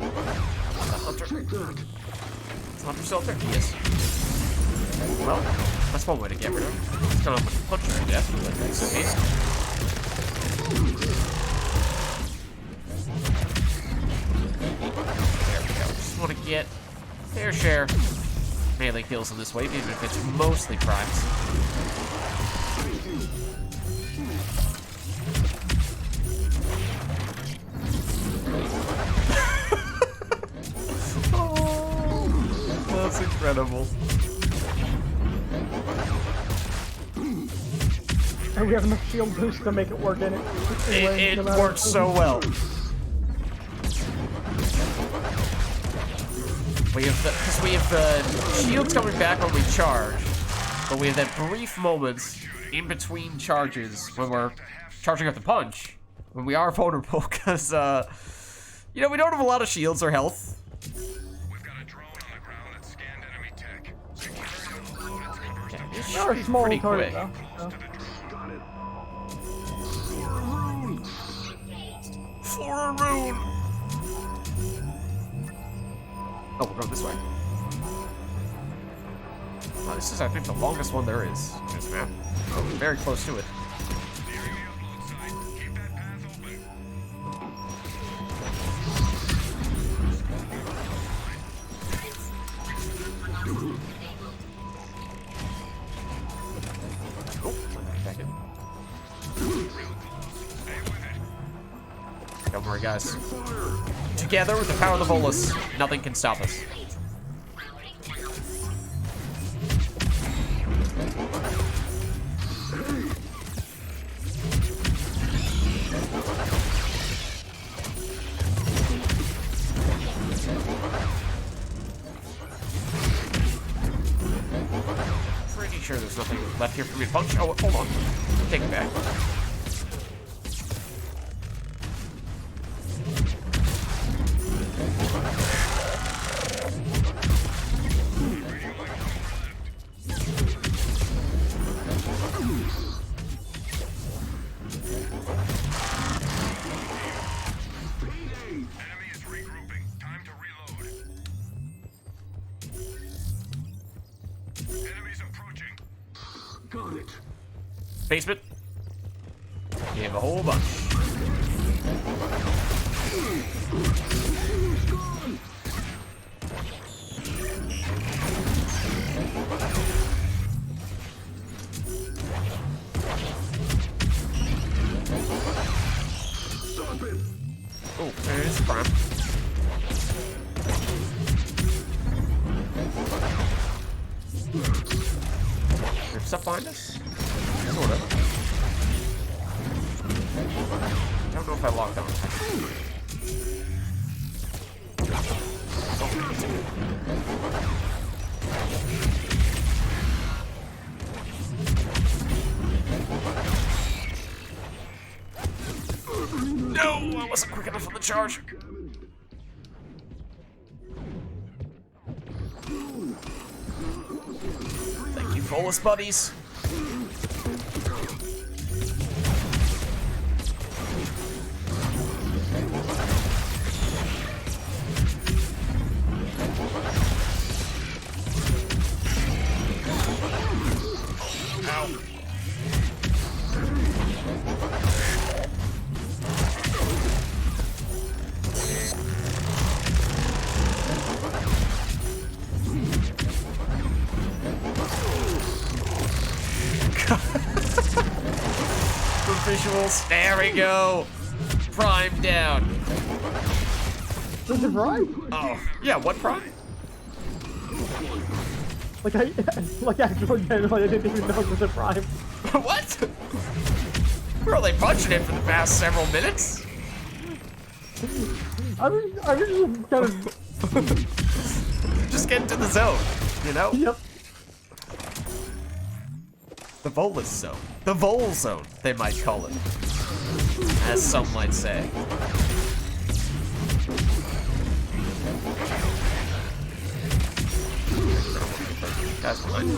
hunter. Is Hunter still there? Yes. Well, that's one way to get rid of him. It's kind of punch him to death, but that's okay. There we go. Just want to get fair share melee kills in this wave, even if it's mostly primes. Oh, that's incredible.
And we have enough shield boost to make it work in it.
It works so well. We have the shields coming back when we charge, but we have that brief moment in between charges when we're charging up the punch, when we are vulnerable, because you know, we don't have a lot of shields or health.
We've got a drone on the ground that scanned enemy tech. Security overloaded to convert
Okay,
them.
this
They
should
are
be
small
pretty
targets,
quick.
though.
For a rune! Oh, we're going this way. Oh, this is, I think, the longest one there is in this map. Oh, we're very close to it.
Nearing the upload site. Keep that path open.
Oh, back in. Don't worry, guys. Together with the power of the bolus, nothing can stop us. Pretty sure there's nothing left here for me to punch. Oh, hold on. Take it back.
Enemy is regrouping. Time to reload. Enemies approaching.
Got it.
Basement. You have a whole bunch.
Stop it.
Oh, there's the prime. There's stuff behind us? Sort of. Don't know if I locked on. No, I wasn't quick enough on the charge. Thank you, bolus buddies. Ow. volus. There we go. Prime down.
Is it right?
Oh, yeah, what prime?
Like actually, I didn't even know it was a prime.
What? We're only punching it for the past several minutes.
I was just kind of.
Just get into the zone, you know?
Yep.
The volus zone. The vol zone, they might call it. As some might say. Guys behind me.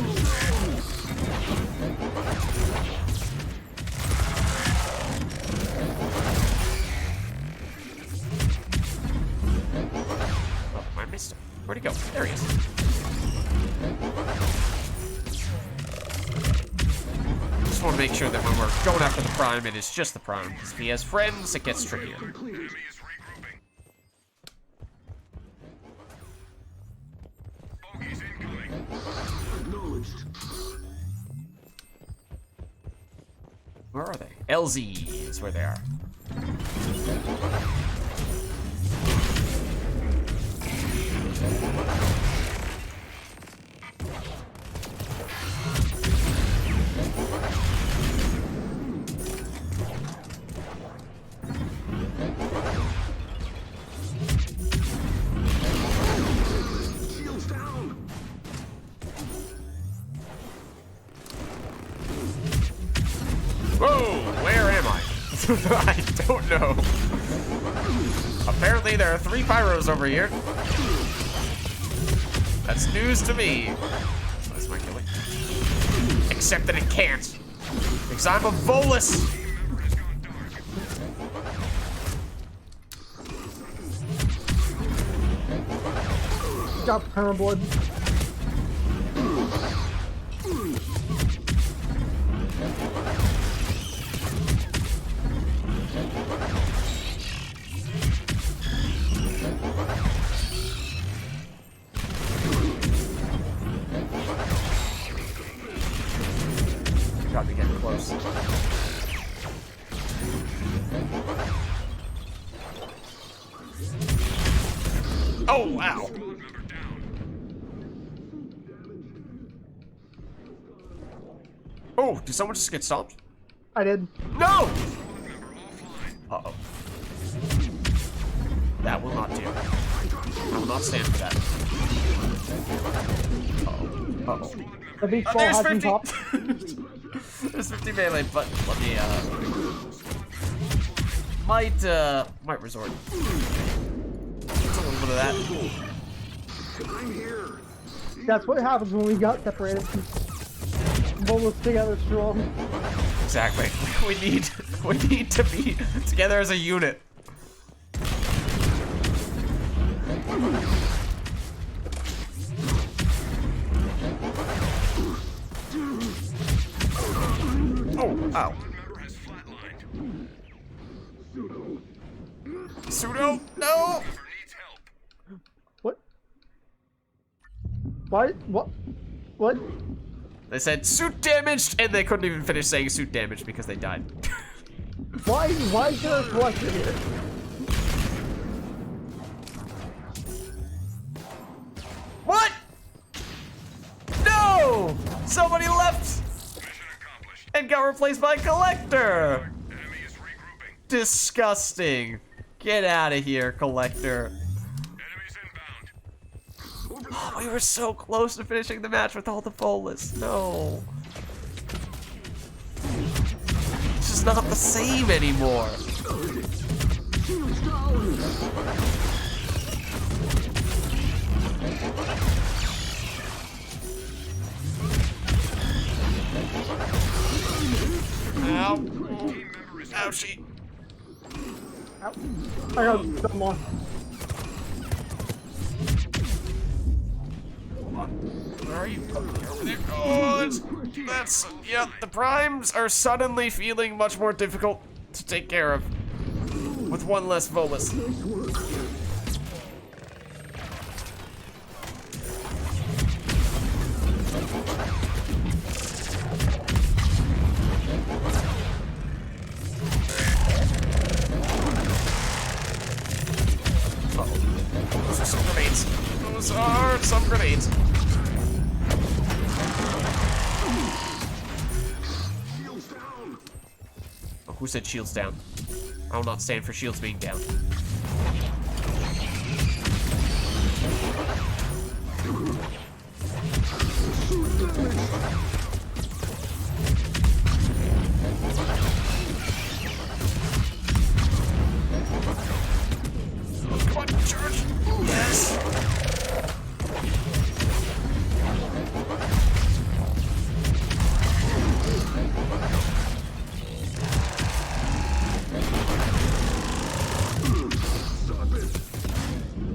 Oh, I missed him. Where'd he go? There he is. Just want to make sure that when we're going after the prime, it is just the prime. Because if he has friends, it gets trickier.
Enemy is regrouping. Bogies incoming.
Where are they? LZ is where they are.
Shields down.
Whoa, where am I? I don't know. Apparently there are 3 pyros over here. That's news to me. That's my killing. Except that it can't. Because I'm a volus.
Member has gone dark.
Got perma blood.
Got to get close. Oh, wow.
Member down.
Oh, did someone just get stomped?
I did.
No!
Member offline.
Uh-oh. That will not do. I will not stand for that. Uh-oh. Uh-oh.
The beach
Oh,
ball
there's
has been
50!
popped.
There's 50 melee, but let me, might resort. Just a little bit of that.
I'm here.
That's what happens when we got separated. Both us together strong.
Exactly. We need to be together as a unit. Oh, ow.
Member has flatlined.
Pseudo? No!
Member needs help.
What? Why? What?
They said suit damaged, and they couldn't even finish saying suit damaged because they died.
Why is there a collector here?
What? No! Somebody left
Mission accomplished.
and got replaced by Collector.
Enemy is regrouping.
Disgusting. Get out of here, Collector.
Enemies inbound.
Oh, we were so close to finishing the match with all the bolus. No. It's just not the same anymore.
Shields down.
Ow.
Team member is
Ouchie.
Ow. I got someone.
Where are you? Over there. Oh, that's yeah. The primes are suddenly feeling much more difficult to take care of with one less volus. some grenades.
Shields down.
Oh, who said shields down? I will not stand for shields being down. Come on, charge! Yes!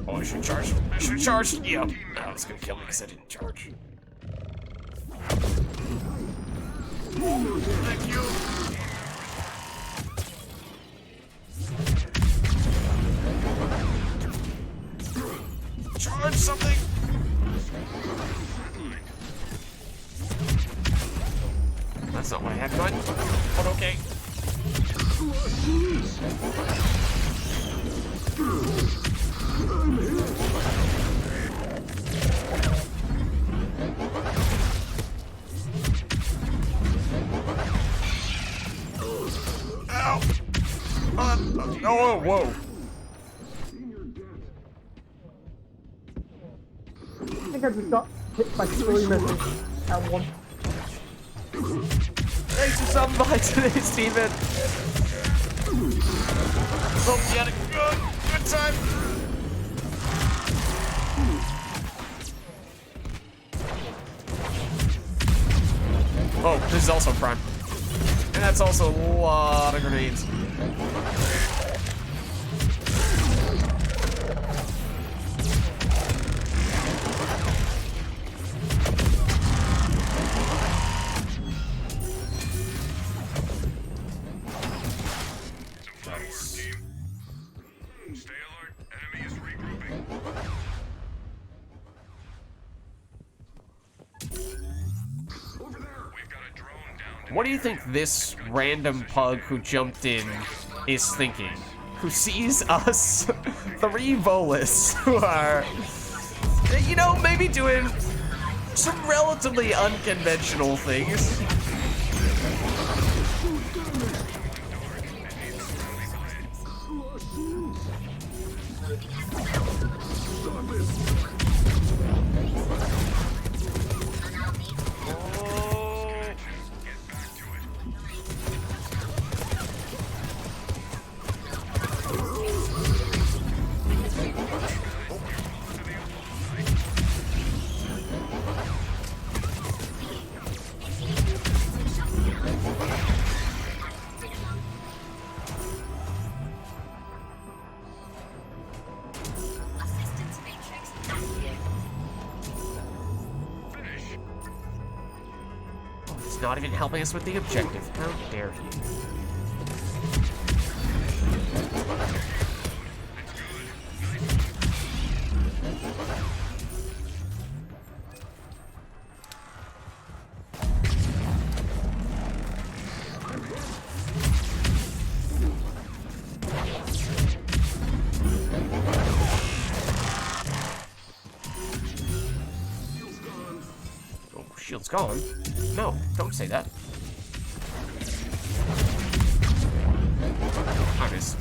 Oh, I should charge. I should charge. Yep. That was gonna kill me because I didn't charge. Thank you. Charge something. That's not what I had in mind. But okay. Ow! Oh, whoa.
I think I just got hit by 3 missiles at once.
Thanks for stopping by today, Steven. Hope you had a good time. Oh, this is also prime. And that's also a lot of grenades.
Stay alert. Enemy is regrouping. Over there. We've got a drone down.
What do you think this random pug who jumped in is thinking? Who sees us, 3 Volus, who are, you know, maybe doing some relatively unconventional things.
Assistance matrix active.
He's not even helping us with the objective. How dare he? Oh, shield's gone. No, don't say that. I miss.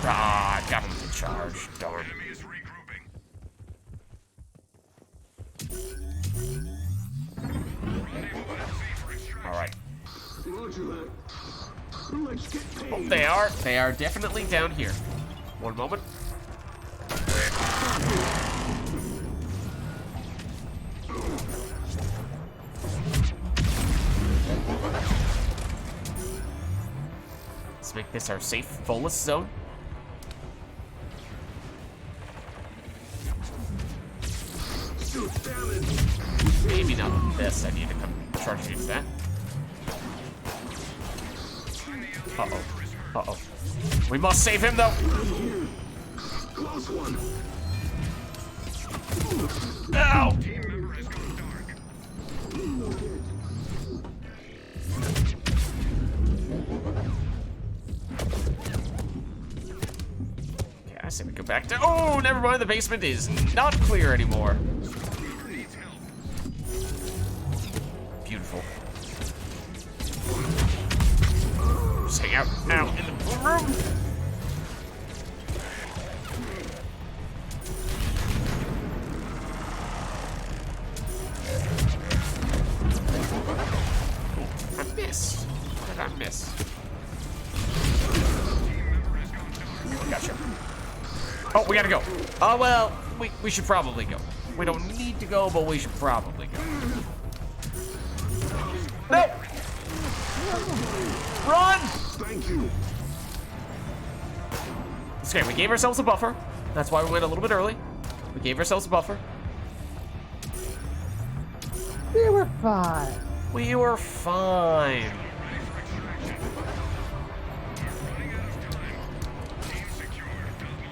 Ah, got him to charge. Darn.
Enemy is regrouping. Rendezvous at sea for extraction.
All right.
Roger that. Let's get paid.
Oh, they are. They are definitely down here. One moment. Let's make this our safe Volus zone. Maybe not this. I need to come charge you for that. Uh-oh. Uh-oh. We must save him, though.
Close one.
Ow!
Team member has gone dark.
Perfect. Oh, never mind. The basement is not clear anymore. Beautiful. Just hang out now in the boom room. I missed. What did I miss? Gotcha. Oh, we gotta go. Oh, well, we should probably go. We don't need to go, but we should probably go. No! Run!
Thank you.
It's okay, we gave ourselves a buffer. That's why we went a little bit early. We gave ourselves a buffer.
We were fine.
We were fine.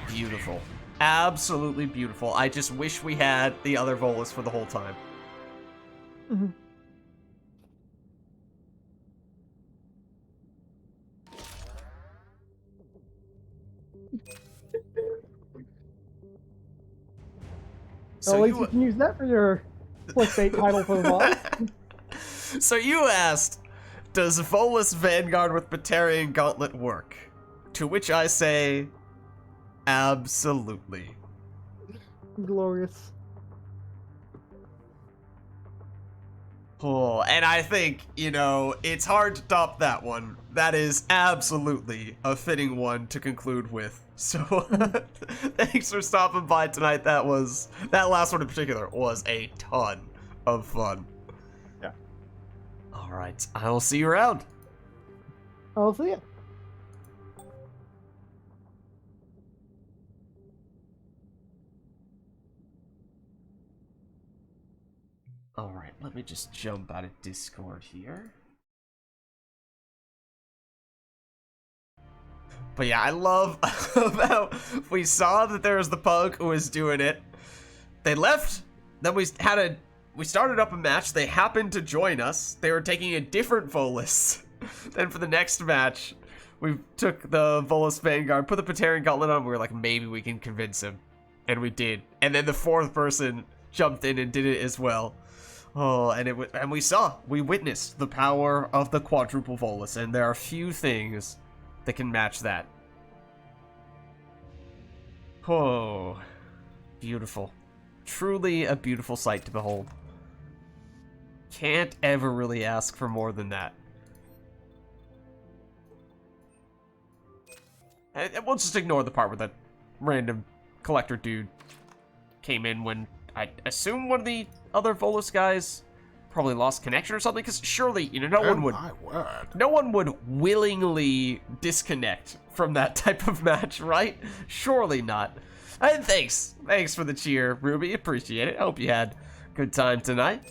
Beautiful. Absolutely beautiful. I just wish we had the other Volus for the whole time.
Mm-hmm.
So
at least you can use that for your clickbait title for the boss.
So you asked, does Volus Vanguard with Batarian Gauntlet work? To which I say, absolutely.
Glorious.
Oh, and I think, you know, it's hard to top that one. That is absolutely a fitting one to conclude with. So, thanks for stopping by tonight. That last one in particular was a ton of fun.
Yeah.
All right, I'll see you around.
I'll see you.
All right, let me just jump out of Discord here. But yeah, I love how we saw that there was the pug who was doing it. They left, then we started up a match. They happened to join us. They were taking a different Volus. Then for the next match, we took the Volus Vanguard, put the Batarian Gauntlet on. We were like, maybe we can convince him. And we did. And then the fourth person jumped in and did it as well. Oh, and we witnessed the power of the quadruple Volus, and there are few things that can match that. Oh, beautiful. Truly a beautiful sight to behold. Can't ever really ask for more than that. And we'll just ignore the part where that random collector dude came in when I assume one of the other Volus guys probably lost connection or something, because surely, you know, no one would willingly disconnect from that type of match, right? Surely not. And thanks for the cheer, Ruby. Appreciate it. Hope you had a good time tonight.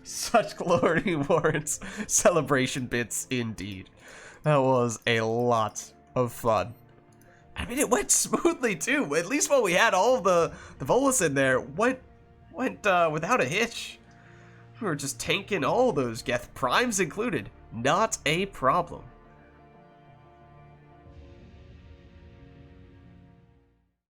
Such glory warrants celebration bits indeed. That was a lot of fun. I mean, it went smoothly too. At least while we had all of the Volus in there, went without a hitch. We were just tanking all those Geth Primes included. Not a problem.